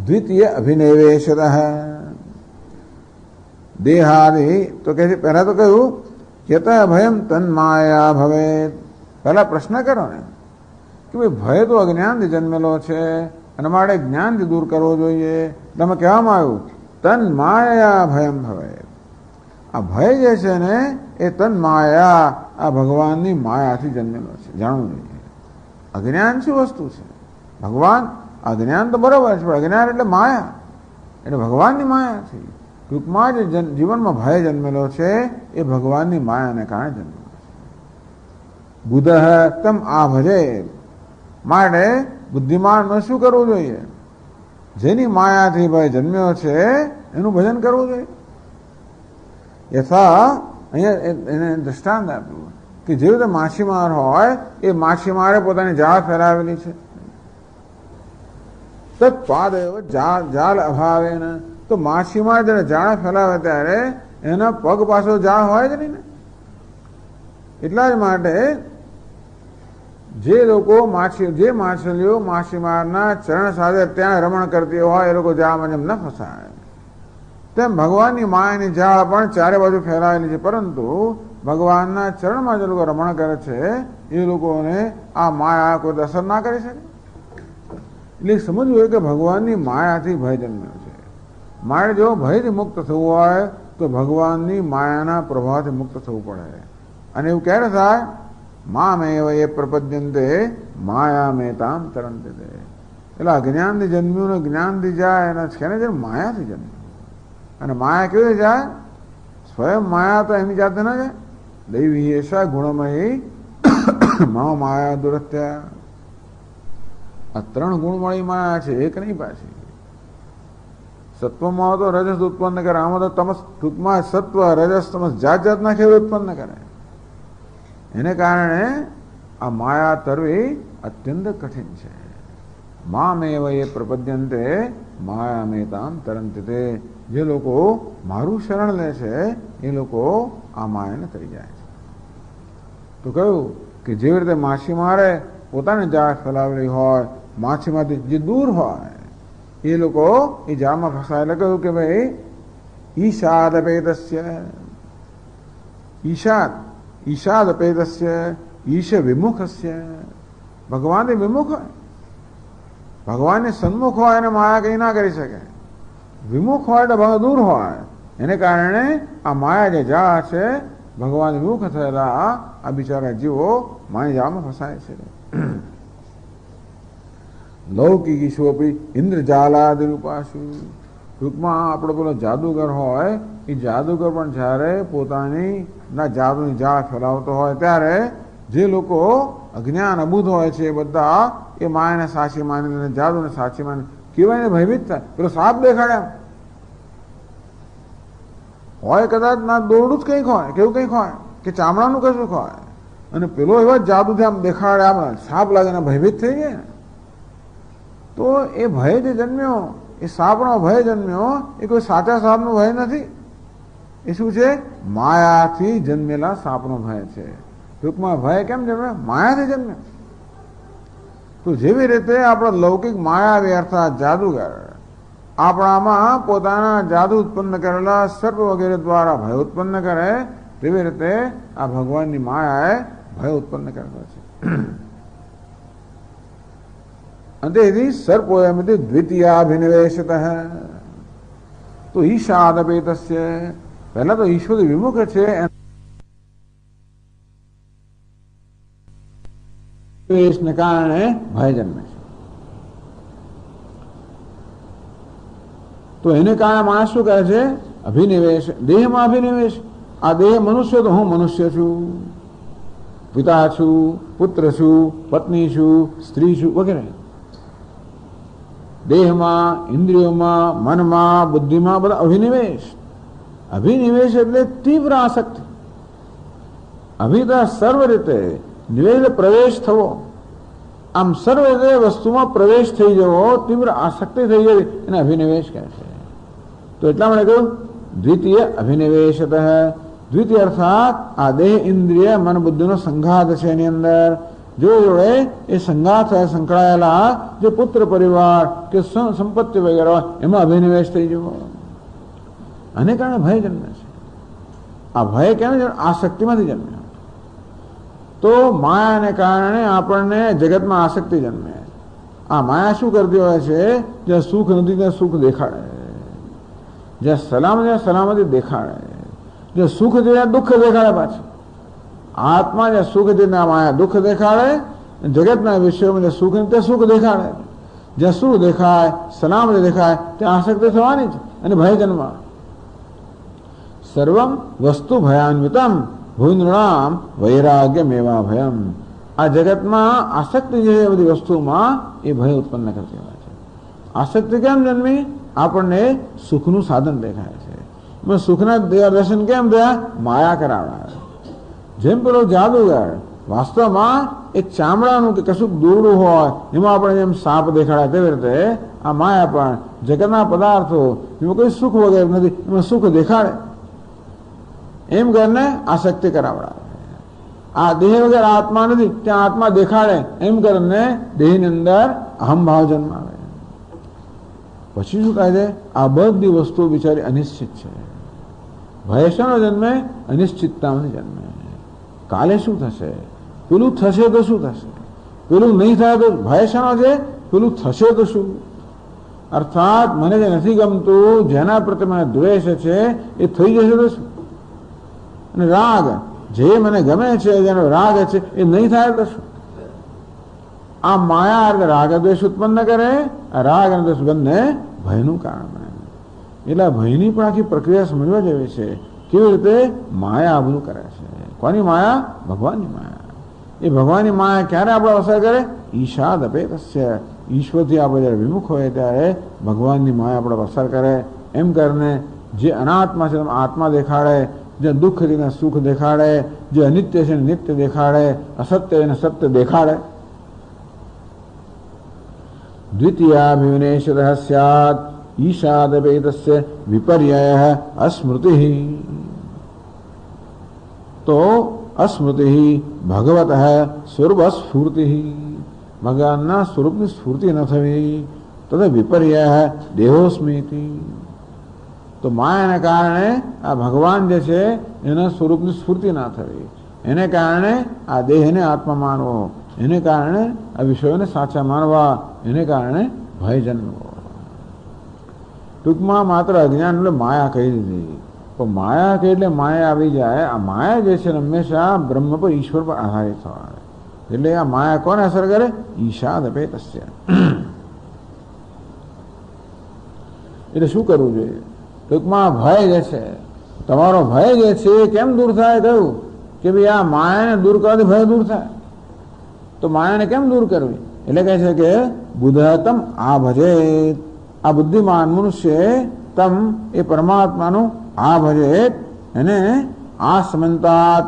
દ્વિતીય અભિનિવેશતઃ દેહાદિ. તો કે છે પહેલા તો કહ્યું યત ભયમ તન્માયા ભવેત. પહેલા પ્રશ્ન કરો ને કે ભાઈ ભય તો અજ્ઞાનથી જન્મેલો છે અને મારે જ્ઞાનથી દૂર કરવો જોઈએ. તમે કહેવામાં આવ્યું તન માયા ભયમ ભવેત. આ ભય જે છે ને એ તન માયા આ ભગવાનની માયાથી જન્મેલો છે. જાણવું જોઈએ અજ્ઞાન શું વસ્તુ છે. ભગવાન અજ્ઞાન તો બરોબર છે પણ અજ્ઞાન એટલે માયા, એટલે ભગવાનની માયા છે. ટૂંકમાં જે જીવનમાં ભય જન્મેલો છે એ ભગવાનની માયાને કારણે જન્મેલો છે. બુધ તમ આ ભજે. માટે બુદ્ધિમાનને શું કરવું જોઈએ? જેની માયાથી ભય જન્મ્યો છે એનું ભજન કરવું જોઈએ. યથા અહીંયા એને દ્રષ્ટાંત આપ્યું કે જેવી રીતે માછીમાર હોય એ માછીમારે પોતાની જાળ ફેલાવેલી છે. તત્પાદ જાળ અભાવે ને તો માછીમાર જયારે જાળ ફેલાવે ત્યારે એના પગ પાછો જાળ હોય જ નહીં ને. એટલા જ માટે જે લોકો જે માછલીઓ માછીમારના ચરણ સાથે ત્યાં રમણ કરતી હોય એ લોકો જાળમાં જેમ ન ફસાય તેમ ભગવાનની માયાની જાળ પણ ચારે બાજુ ફેલાયેલી છે. પરંતુ ભગવાનના ચરણમાં જે લોકો રમણ કરે છે એ લોકોને આ માયા કોઈ અસર ના કરી શકે. એટલે સમજવું હોય કે ભગવાનની માયાથી ભય જન્મ્યો છે. મારે જો ભયથી મુક્ત થવું હોય તો ભગવાનની માયાના પ્રભાવથી મુક્ત થવું પડે. અને એવું ક્યારે થાય? મામેવ એ પ્રપદ્યંતે માયા મેતામ તરંતે. એટલે અજ્ઞાનથી જન્મ્યું ને જ્ઞાનથી જાય અને છે ને માયાથી જન્મ્યું. અને માયા કેવી જાય? સ્વયં માયા તો એની જાતે ના જાય. દૈવી એશા ગુણમયી મા માયા દુરત્યા. આ ત્રણ ગુણવાળી માયા છે, એક નહીં પાછી. સત્વમાં તો રજસ ઉત્પન્ન કરે, આમાં તો તમસ. ટૂંકમાં સત્વ રજસ તમસ જાત જાતના ખેલ ઉત્પન્ન કરે. એને કારણે આ માયા તરવી અત્યંત કઠિન છે. મામેવ એ પ્રપદ્યંતે માયા મેતામ તરંતે. જે લોકો મારું શરણ લે છે એ લોકો આ માયાને તરી જાય છે. તો કહ્યું કે જેવી રીતે માછીમારે પોતાની જાળ ફેલાવેલી હોય, માછીમાંથી જે દૂર હોય એ લોકો એ જાળમાં ફસાય. એટલે કહ્યું કે ભાઈ ઈશાદ અપેતસ્ય. ઈશાદ અપેતસ્ય ઈશ વિમુખસ્ય. ભગવાનથી વિમુખ હોય, ભગવાનને સન્મુખ હોય એને માયા કઈ ના કરી શકે. વિમુખ હોય એટલે ભગવાન દૂર હોય. એને કારણે આ માયા જે જાળ છે ભગવાન વિમુખ થયેલા આ બિચારા જીવો માયા જાળમાં ફસાય છે. લૌકિક ઈશ્વપી ઇન્દ્રજાલાદિ રૂપાશુ. ટૂંકમાં આપણો પેલો જાદુગર હોય એ જાદુગર પણ જ્યારે પોતાની ના જાદુની જાળ ફેલાવતો હોય ત્યારે જે લોકો અજ્ઞાન અબુધ હોય છે એ બધા એ માયાને સાચી માની જાદુને સાચી માની કેવાય ભયભીત થાય. પેલો સાપ દેખાડ્યા હોય કદાચ ના દોરડું જ કંઈક હોય, કેવું કંઈક હોય કે ચામડાનું કશું હોય અને પેલો એવા જાદુથી આમ દેખાડે આમ સાપ લાગે ને ભયભીત થઈ ગયા. તો એ ભય જે જન્મ્યો એ સાપનો ભય જન્મ્યો એ કોઈ સાચા સાપનો ભય નથી. એ શું છે? માયાથી જન્મેલા સાપનો ભય છે. ટૂંકમાં ભય કેમ જન્મે? માયાથી જન્મે. તો જેવી રીતે આપણા લૌકિક માયાવી અર્થાત જાદુગર આપણામાં પોતાના જાદુ ઉત્પન્ન કરેલા સર્પ વગેરે દ્વારા ભય ઉત્પન્ન કરે તેવી રીતે આ ભગવાનની માયાએ ભય ઉત્પન્ન કરેલો છે. અંતે સર્પોયમિતિ દ્વિતીયાભિનિવેશતઃ. તો ઈશાદપેતસ્ય. પહેલા તો ઈશ્વર વિમુખ છે ને કારણે ભય જન્મે છે. તો એને કારણે માણસ શું કહે છે? અભિનિવેશ. દેહમાં અભિનિવેશ. આ દેહ મનુષ્ય તો હું મનુષ્ય છું, પિતા છું, પુત્ર છું, પત્ની છું, સ્ત્રી છું વગેરે. દેહમાં, ઇન્દ્રિયોમાં, મનમાં, બુદ્ધિમાં બધા અભિનિવેશ. અભિનિવેશ એટલે તીવ્ર આસક્તિ. અભિતા સર્વ રીતે નિવેશ પ્રવેશ થવો. આમ સર્વ રીતે વસ્તુમાં પ્રવેશ થઈ જવો, તીવ્ર આસક્તિ થઈ જવી એને અભિનિવેશ કહે છે. તો એટલા માટે કહ્યું દ્વિતીય અભિનિવેશત. દ્વિતીય અર્થાત આ દેહ, ઇન્દ્રિય, મન, બુદ્ધિનો સંઘાત છે. એની અંદર જોડે એ સંઘાત સંકળાયેલા જે પુત્ર પરિવાર કે સંપત્તિ વગેરે એમાં અભિનિવેશ થઈ જવો. આને કારણે ભય જન્મે છે. આ ભય કેમ છે? આસક્તિમાંથી જન્મે. તો માયાને કારણે આપણને જગતમાં આસક્તિ જન્મે. આ માયા શું કરતી હોય છે? જ્યાં સુખ નથી ત્યાં સુખ દેખાડે, જ્યાં સલામતી દેખાડે, જ્યાં સુખ છે ત્યાં દુઃખ દેખાડે. પાછું આત્મા જ્યાં સુખ છે ત્યાં માયા દુઃખ દેખાડે. જગતના વિષયોમાં જ્યાં સુખ નથી ત્યાં સુખ દેખાડે. જ્યાં સુખ દેખાય, સલામતી દેખાય ત્યાં આસક્તિ થવાની છે અને ભય જન્મા. સર્વમ વસ્તુ ભયાન્વિતમ ભૂનૃણામ વૈરાગ્યમેવા ભયમ. આ જગતમાં આસક્તિ જે બધી વસ્તુમાં એ ભય ઉત્પન્ન કરતી હોય છે. આસક્તિ કેમ જન્મી? આપણને સુખનું સાધન દેખાય છે. સુખના દર્શન કેમ થયા? માયા કરાવડા. જેમ પેલો જાદુગર વાસ્તવમાં એક ચામડાનું કે કશુંક દોરડું હોય એમાં આપણે જેમ સાપ દેખાડે તેવી રીતે આ માયા પણ જગતના પદાર્થો એમાં કોઈ સુખ વગેરે નથી, એમાં સુખ દેખાડે એમ કરીને આસક્તિ કરાવડાવે. આ દેહ વગેરે આત્મા નથી ત્યાં આત્મા દેખાડે એમ કરીને દેહની અંદર અહમભાવ જન્માવે. પછી શું કહે છે? આ બધી વસ્તુ બિચારી અનિશ્ચિત છે. ભય શાનો જન્મે? અનિશ્ચિતતામાં જન્મે. કાલે શું થશે? પેલું થશે તો શું થશે? પેલું નહીં થાય તો ભય શાનો છે? પેલું થશે તો શું? અર્થાત મને જે નથી ગમતું, જેના પ્રત્યે મને દ્વેષ છે એ થઈ જશે તો શું? અને રાગ, જે મને ગમે છે, જેનો રાગ છે એ નહીં થાય તો શું? આ માયા રાગ દ્વેષ ઉત્પન્ન કરે. રાગ અને દ્વેષ બંને ભયનું કારણ બને. એટલે ભયની પણ આખી પ્રક્રિયા સમજવા જેવી છે. કેવી રીતે માયા બધું કરે છે. કોની માયા? ભગવાનની માયા. એ ભગવાનની માયા ક્યારે આપણે અસર કરે? ઈશાદ અપેતસ્ય. ઈશ્વરથી આપણે જયારે વિમુખ હોય ત્યારે ભગવાનની માયા આપણે અસર કરે. એમ કરીને જે અનાત્મા છે આત્મા દેખાડે, જે દુઃખ છે એને સુખ દેખાડે, જે અનિત્ય છે નિત્ય દેખાડે, અસત્ય એને સત્ય દેખાડે. દ્વિતીયાભિનિવેશતઃ સ્યાत् ઈશાદપેતસ્ય વિપર્યયઃ અસ્મૃતિઃ. તો અસ્મૃતિઃ ભગવતઃ સ્વરૂપ સ્ફૂર્તિઃ. ભગવાનના સ્વરૂપની સ્ફૂર્તિ ન થવી. તદ વિપર્યયઃ દેહોસ્મિતિ. તો માયાને કારણે આ ભગવાન જે છે એના સ્વરૂપની સ્ફૂર્તિ ના થવી, એને કારણે આ દેહને આત્મા માનવો, એને કારણે આ વિષયોને સાચા માનવા, એને કારણે ભય જન્મવો. ટૂંકમાં માત્ર અજ્ઞાન એટલે માયા કહી દીધી. પણ માયા કહે એટલે માયા આવી જાય. આ માયા જે છે હંમેશા બ્રહ્મ પર, ઈશ્વર પર આધારિત હોય. એટલે આ માયા કોને અસર કરે? ઈશાદ અપેતસ્ય. એટલે શું કરવું જોઈએ? ટૂંકમાં ભય જે છે, તમારો ભય જે છે કેમ દૂર થાય? કહ્યું કે ભાઈ આ માયાને દૂર કરવાથી ભય દૂર થાય. તો માયાને કેમ દૂર કરવી? એટલે કહે છે કે બુદ્ધતમ આ ભજેત. આ બુદ્ધિમાન મનુષ્ય તમ એ પરમાત્માનું આ ભજેત, એને આ સમંતાત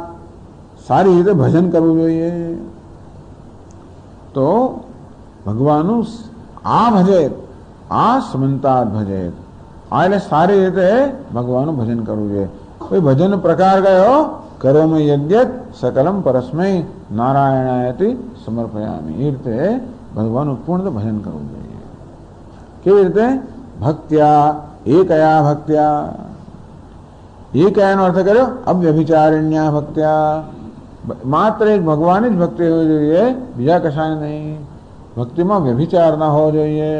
સારી રીતે ભજન કરવું જોઈએ. તો ભગવાનનું આ ભજેત, આ સમંતાત ભજેત. આ એટલે સારી રીતે ભગવાનનું ભજન કરવું જોઈએ. કોઈ ભજન પ્રકાર કયો? કરોમિ યજ્ઞ સકલમ પરસ્મૈ નારાયણાયતિ સમર્પયામિ. એ રીતે ભગવાનનું પૂર્ણ ભજન કરવું જોઈએ. કેવી રીતે? ભક્ત્યા એકયા ભક્ત્યા. એકયાનો અર્થ કર્યો અવ્યભિચારિણ્યા ભક્ત્યા. માત્ર એક ભગવાનની જ ભક્તિ હોવી જોઈએ, બીજા કશાને નહીં. ભક્તિમાં વ્યભિચાર ના હોવો જોઈએ.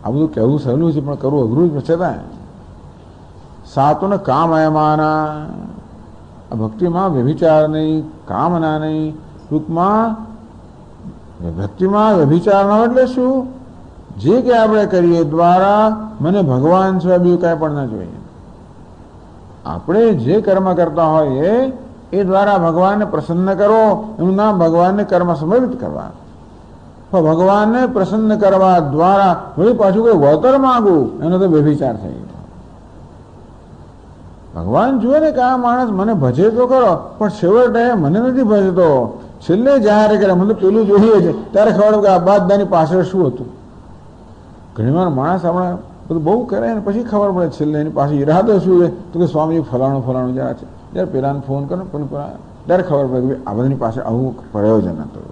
આ બધું કહેવું સહેલું છે પણ કરવું અઘરું જ છે. સાતોને કામ અયમાના. આ ભક્તિમાં વ્યભિચાર નહીં, કામના નહીં. ટૂંકમાં ભક્તિમાં વ્યભિચાર ન હોય એટલે શું? જે કે આપણે કરીએ દ્વારા મને ભગવાન સિવાય બીજું કાંઈ પણ ના જોઈએ. આપણે જે કર્મ કરતા હોઈએ એ દ્વારા ભગવાનને પ્રસન્ન કરો, એનું નામ ભગવાનને કર્મ સમર્પિત કરવા. પણ ભગવાનને પ્રસન્ન કરવા દ્વારા વળી પાછું કોઈ વળતર માંગવું એનો તો વ્યભિચાર થઈ ગયો. ભગવાન જુએ ને કે આ માણસ મને ભજે તો કરો, પણ છેવટે મને નથી ભજતો, છેલ્લે જાહેર કરે મને પેલું જોઈએ છે, ત્યારે ખબર કે આ બાદદાની પાછળ શું હતું. ઘણી વાર માણસ આપણે બધું બહુ કરે ને પછી ખબર પડે છેલ્લે એની પાસે ઈરાદો શું છે, તો કે સ્વામીજી ફલાણું જરા છે, ત્યારે પેલાને ફોન કરો પેલું ત્યારે ખબર પડે કે આ બધાની પાસે આવું પ્રયોજન હતું.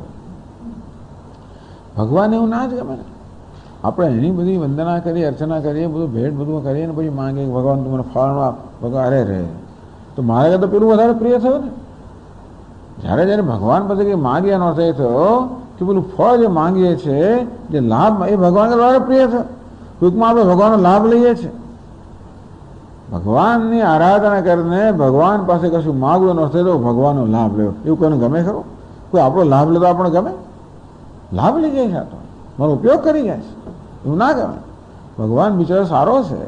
ભગવાન એવું ના જ ગમે ને. આપણે એની બધી વંદના કરીએ, અર્ચના કરીએ, બધું ભેટ બધું કરીએ ને પછી માંગે ભગવાન તું મને ફળનું આપ, ભગવાન અરે રહે તો મારે તો પેલું વધારે પ્રિય થયું ને. જ્યારે ભગવાન પછી કંઈ માંગ્યા નો થાય થયો કે પેલું ફળ જે માંગીએ છીએ, જે લાભ એ ભગવાન વધારે પ્રિય થયો. ટૂંકમાં આપણે ભગવાનનો લાભ લઈએ છીએ. ભગવાનની આરાધના કરીને ભગવાન પાસે કશું માગવું ન થાય તો ભગવાનનો લાભ લેવો, એવું કોઈને ગમે ખરું? કોઈ આપણો લાભ લેતો આપણને ગમે? લાભ લઈ જાય છે, આ તો મારો ઉપયોગ કરી જાય છે, એવું ના ગમે. ભગવાન બિચારો સારો છે,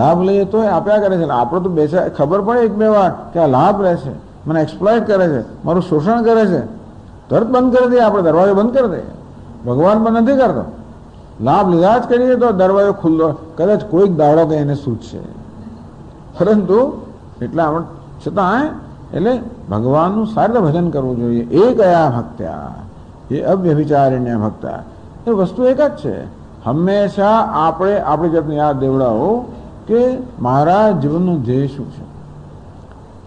લાભ લઈએ તો આપ્યા કરે છે. આપણે તો બેસા ખબર પડે એક બે વાર કે આ લાભ લે છે, મને એક્સપ્લોઇટ કરે છે, મારું શોષણ કરે છે, તરત બંધ કરી દઈએ, આપણે દરવાજો બંધ કરી દઈએ. ભગવાન પણ નથી કરતો. લાભ લીધા જ કરીએ તો દરવાજો ખુલ્લો, કદાચ કોઈક દાડો કે એને સૂચશે, પરંતુ એટલા આપણે છતાં એટલે ભગવાનનું સારી રીતે ભજન કરવું જોઈએ. એ કયા ભક્ત્યા, એ અવ્યભિચારિણ્ય ભક્તા, એ વસ્તુ એક જ છે. હંમેશા આપણે આપણી જાતને યાદ દેવડાવો કે મારા જીવનનું ધ્યેય શું છે,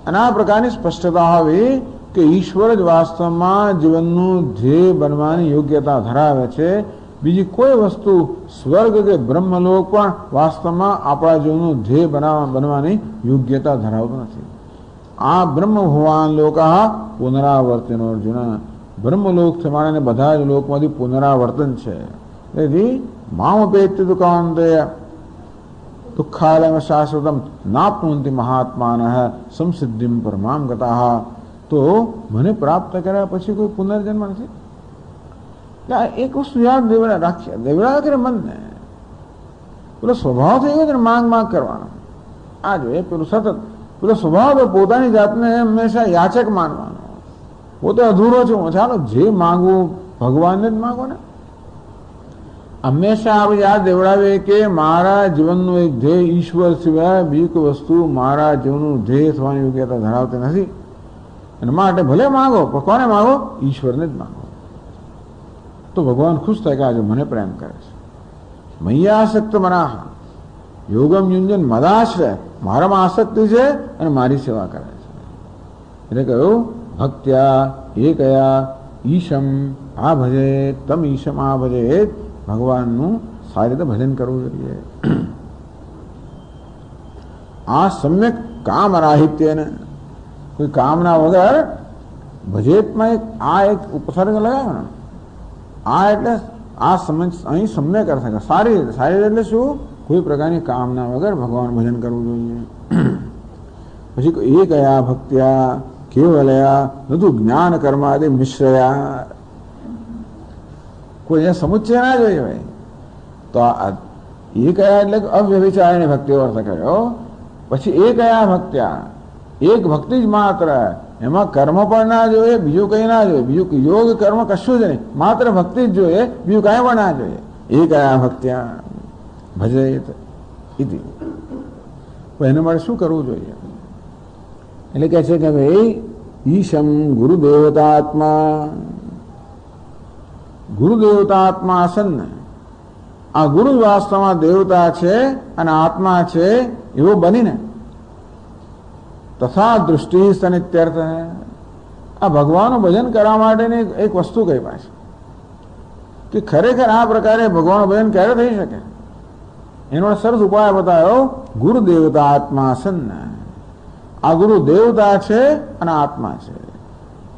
અને આ પ્રકારની સ્પષ્ટતા હોવી કે ઈશ્વર જ વાસ્તવમાં જીવનનું ધ્યેય બનવાની યોગ્યતા ધરાવે છે. બીજી કોઈ વસ્તુ સ્વર્ગ કે બ્રહ્મલોક પણ વાસ્તવમાં આપણા જીવનનું ધ્યેય બનવાની યોગ્યતા ધરાવતું નથી. આ બ્રહ્મ ભુવાન લોક પુનરાવર્તનો અર્જુન, બ્રહ્મલોકથી માંડીને બધા જ લોકમાંથી પુનરાવર્તન છે. તેથી મામપેત્ય દુકાંતે દુઃખાલય શાશ્વતમ નાપ્નુંતિ મહાત્માન સંસિદ્ધિમ પરમામ ગતા. તો મને પ્રાપ્ત કર્યા પછી કોઈ પુનર્જન્મ નથી. એક વસ્તુ યાદ દેવડા કરે મનને, પેલો સ્વભાવ થઈ ગયો છે માંગ કરવાનો. આ જોઈએ પેલું સતત પેલો સ્વભાવ પોતાની જાતને હંમેશા યાચક માનવાનો, પોતે અધૂરો છું, ચાલો જે માંગવું ભગવાનને જ માંગો ને. હંમેશા આપણે યાદ દેવડાવીએ કે મારા જીવનનું એક ધ્યેય ઈશ્વર સિવાય બીજી કોઈ વસ્તુ મારા જીવનનું ધ્યેય થવાની યોગ્યતા ધરાવતી નથી. અને માટે ભલે માંગો, પણ કોને માંગો? ઈશ્વરને જ માંગો. તો ભગવાન ખુશ થાય કે આજે મને પ્રેમ કરે છે. મૈયાસક્ત મનાહ યોગમ યુંજન મદાશ્રય, મારામાં આસક્તિ છે અને મારી સેવા કરે છે. એટલે કહ્યું ભક્ત્યા એ કયા ઈશમ આ ભજે તમ ઈશમ આ ભજે, ભગવાનનું સારી રીતે ભજન કરવું જોઈએ. આ સમ્યક કામ રાહિત્યને, કોઈ કામના વગર ભજેતમાં એક ઉપસર્ગ લગાવે. આ એટલે આ અહીં સમ્યક અર્થ સારી રીતે, સારી રીતે એટલે શું? કોઈ પ્રકારની કામના વગર ભગવાન ભજન કરવું જોઈએ. પછી એ કયા ભક્ત્યા કેવલયા નતું જ્ઞાન કર્માદિ મિશ્રયા, કોઈ અહીંયા સમુચ્ચય ના જોઈએ ભાઈ. તો એ કયા એટલે અવ્યભિચારિણી ભક્તિઓ અર્થ કર્યો. પછી એ કયા ભક્ત્યા, એક ભક્તિ જ માત્ર, એમાં કર્મ પણ ના જોઈએ, બીજું કઈ ના જોઈએ, બીજું યોગ કર્મ કશું જ નહીં, માત્ર ભક્તિ જ જોઈએ, બીજું કઈ પણ ના જોઈએ. એ કયા ભક્ત્યા ભજેત ઇતિ. એને માટે શું કરવું જોઈએ? એટલે કહે છે કે ભાઈ ઈશમ ગુરુદેવતાત્મા, ગુરુદેવતાત્મા આસન્ન, આ ગુરુ વાસ્તવમાં દેવતા છે અને આત્મા છે એવો બનીને તથા દૃષ્ટિ સનિત્યર્થ. આ ભગવાનનું ભજન કરવા માટેની એક વસ્તુ કઈ પાછી કે ખરેખર આ પ્રકારે ભગવાનનું ભજન ક્યારે થઈ શકે? એનો સરસ ઉપાય બતાવ્યો. ગુરુ દેવતા આત્મા આસન્ન, આ ગુરુ દેવતા છે અને આત્મા છે.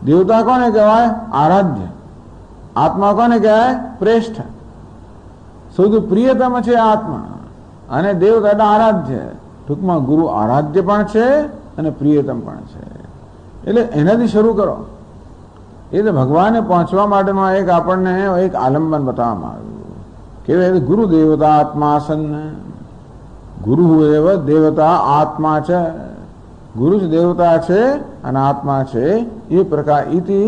દેવતા કોને કહેવાય? આરાધ્ય. આત્મા કોને કહેવાય? શ્રેષ્ઠ. સૌથી પ્રિયતમ છે આત્મા, અને દેવતા એટલે આરાધ્ય. ટૂંકમાં ગુરુ આરાધ્ય પણ છે અને પ્રિયતમ પણ છે. એટલે એનાથી શરૂ કરો. એ તો ભગવાને પહોંચવા માટેનું એક આપણને એક આલંબન બતાવવામાં આવ્યું. કેવાય ગુરુ દેવતા આત્મા આસન્ન, ગુરુ એવ દેવતા આત્મા છે. ગુરુ જ દેવતા છે અને આત્મા છે. એ પ્રકાર ઇતિ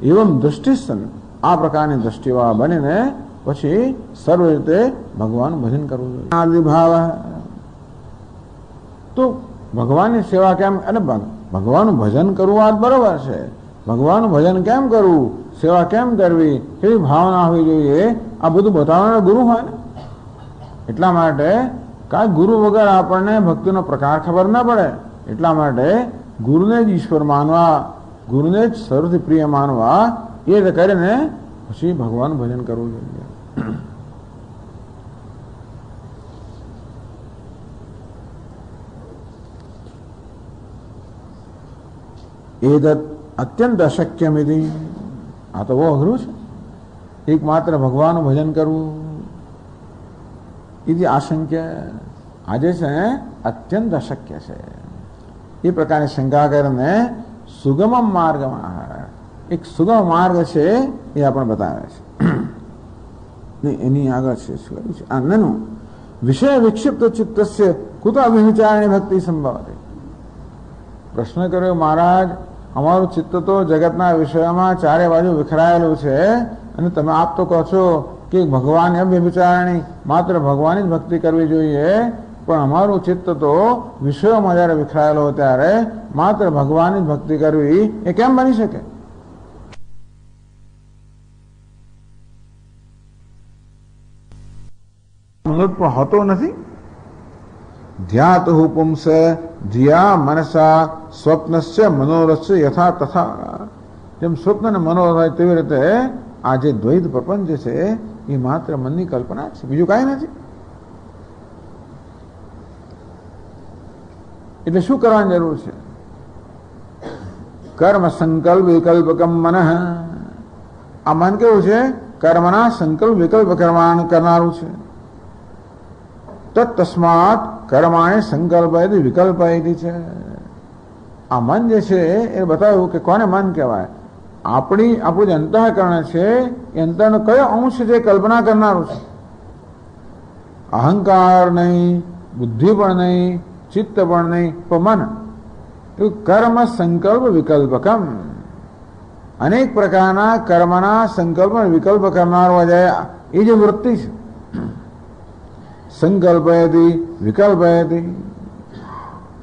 એવમ દૃષ્ટિ સન, આ પ્રકારની દ્રષ્ટિવાળા બનીને પછી સર્વ રીતે ભગવાનનું ભજન કરવું જોઈએ. આદિભાવ તો ભગવાનની સેવા કેમ, અને ભગવાનનું ભજન કરવું વાત બરોબર છે, ભગવાનનું ભજન કેમ કરવું, સેવા કેમ કરવી, કેવી ભાવના હોવી જોઈએ, આ બધું બતાવનારો ગુરુ હોય ને. એટલા માટે કાંઈ ગુરુ વગર આપણને ભક્તિનો પ્રકાર ખબર ના પડે. એટલા માટે ગુરુને જ ઈશ્વર માનવા, ગુરુને જ સર્વથી પ્રિય માનવા, એ કરીને પછી ભગવાનનું ભજન કરવું જોઈએ. એદત અત્યંત અશક્યમિતિ, આ તો બહુ અઘરું છે. એકમાત્ર ભગવાનનું ભજન કરવું એ આશંક્ય, આજે છે અત્યંત અશક્ય છે. એ પ્રકારની શંકા કરીને સુગમ માર્ગમાં એક સુગમ માર્ગ છે એ આપણે બતાવે છે. એની આગળ છે શું છે, આનંદનું વિષય વિક્ષિપ્ત ચિત્તસ્ય કુત અભિવિચારણી ભક્તિ સંભવતે. પ્રશ્ન કર્યો, મહારાજ અમારું ચિત્ત તો જગતના વિષયમાં ચારે બાજુ વિખરાયેલું છે, અને તમે આપ તો કહો છો કે ભગવાન અવ્યભિચારણી, માત્ર ભગવાનની જ ભક્તિ કરવી જોઈએ, પણ અમારું ચિત્ત તો વિષયોમાં જયારે વિખરાયેલો હોય ત્યારે માત્ર ભગવાનની જ ભક્તિ કરવી એ કેમ બની શકે? પણ હોતો નથી. ધ્યાતુ પુંસ ધિયા મનસા સ્વપ્નસ્ય મનોરથસ્ય યથા તથા. જેમ સ્વપ્ન અને મનોરથ હોય તેવી રીતે આ જે દ્વૈત પ્રપંચ છે એ માત્ર મનની કલ્પના છે, બીજું કાંઈ નથી. એટલે શું કરવાની જરૂર છે? કર્મ સંકલ્પ વિકલ્પકમ મન. આ મન કેવું છે? કર્મના સંકલ્પ વિકલ્પ કરનારું છે. તત્સ્માત કર્માણે સંકલ્પયતી વિકલ્પયતી છે. આ મન જે છે એ બતાવ્યું કે કોને મન કહેવાય? આપણું જે અંતઃકરણ છે એ અંતરનો કયો અંશ છે કલ્પના કરનારું છે. અહંકાર નહીં, બુદ્ધિ પણ નહીં, ચિત્ત પણ નહીં, પણ મન. એવું કર્મ સંકલ્પ વિકલ્પકમ, અનેક પ્રકારના કર્મના સંકલ્પ વિકલ્પ કરનારો એ જે વૃત્તિ છે. સંકલ્પયતી વિકલ્પયતી,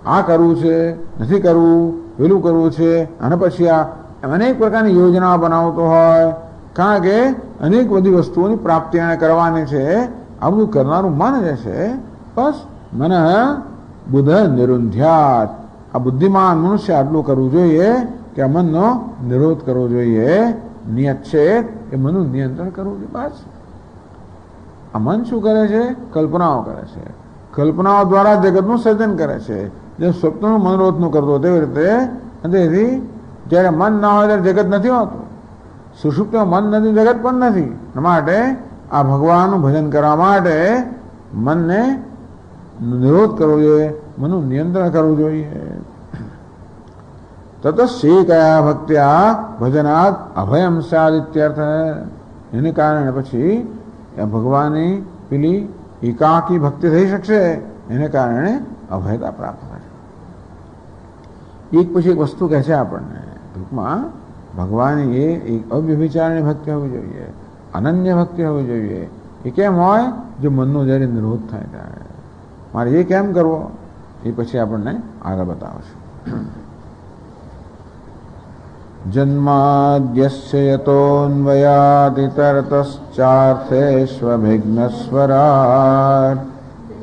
આ કરવું છે, નથી કરવું, પેલું કરવું છે, અને પછી આ અનેક પ્રકારની યોજના બનાવતો હોય, કારણ કે અનેક બધી વસ્તુઓની પ્રાપ્તિ એને કરવાની છે. આ બધું કરનારું મન જે છે, બસ મન બુદ્ધ નિરુંધ્યાત. આ બુદ્ધિમાન મનુષ્ય આટલું કરવું જોઈએ કે આ મનનો નિરોધ કરવો જોઈએ, નિયત છે એ મનનું નિયંત્રણ કરવું જોઈએ. બસ આ મન શું કરે છે? કલ્પનાઓ કરે છે. કલ્પનાઓ દ્વારા જગતનું સર્જન કરે છે, જે સ્વપ્નનું મનોરથનું કરતો તેવી રીતે. તેથી જ્યારે મન ના હોય ત્યારે જગત નથી હોતું. સુષુપ્તિમાં મન નથી, જગત પણ નથી. માટે આ ભગવાનનું ભજન કરવા માટે મનને નિરોધ કરવો જોઈએ, મનનું નિયંત્રણ કરવું જોઈએ. તત શ્રી કયા ભક્ત્યા ભજનાત અભયમ સ્યાદિત્યર્થ. એને કારણે પછી ભગવાનની પેલી એકાકી ભક્તિ થઈ શકશે, એને કારણે અભયતા પ્રાપ્ત થશે. એક પછી એક વસ્તુ કહે છે આપણને, ટૂંકમાં ભગવાનની એ એક અવ્યભિચારની ભક્તિ હોવી જોઈએ, અનન્ય ભક્તિ હોવી જોઈએ. એ કેમ હોય? જો મનનો જ્યારે નિરોધ થાય ત્યારે. મારે એ કેમ કરવો એ પછી આપણને આગળ બતાવશે. જન્માદ્યસ્ય યતોન્વયાદિ તરતશ્ચાર્થેષ્વભિઘ્નસ્વરાટ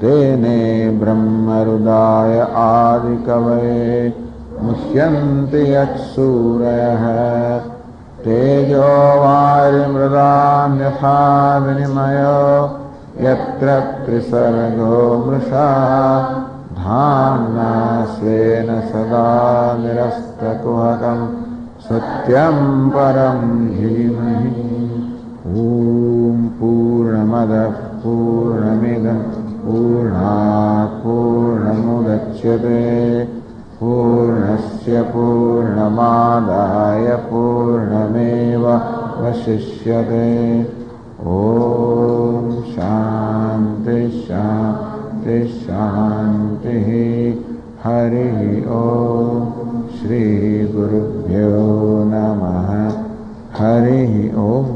તેને બ્રહ્મહૃદાય આદિકવયે મુહ્યન્તિ યત્સૂરયઃ તેજો વારિમૃદાં યથા વિનિમયો યત્ર ત્રિસર્ગો મૃષા ધામ્ના સ્વેન સદા નિરસ્તકુહકં સત્યં પરમ ધીમહિ. ઓમ પૂર્ણમદઃ પૂર્ણમિદં પૂર્ણાત પૂર્ણમુદચ્યતે પૂર્ણસ્ય પૂર્ણમાદાય પૂર્ણમેવાવશિષ્યતે. ઓમ શાંતિ શાંતિ શાંતિ. હરિ ઓમ. શ્રી ગુરુભ્યો નમઃ. હરિ ઓમ.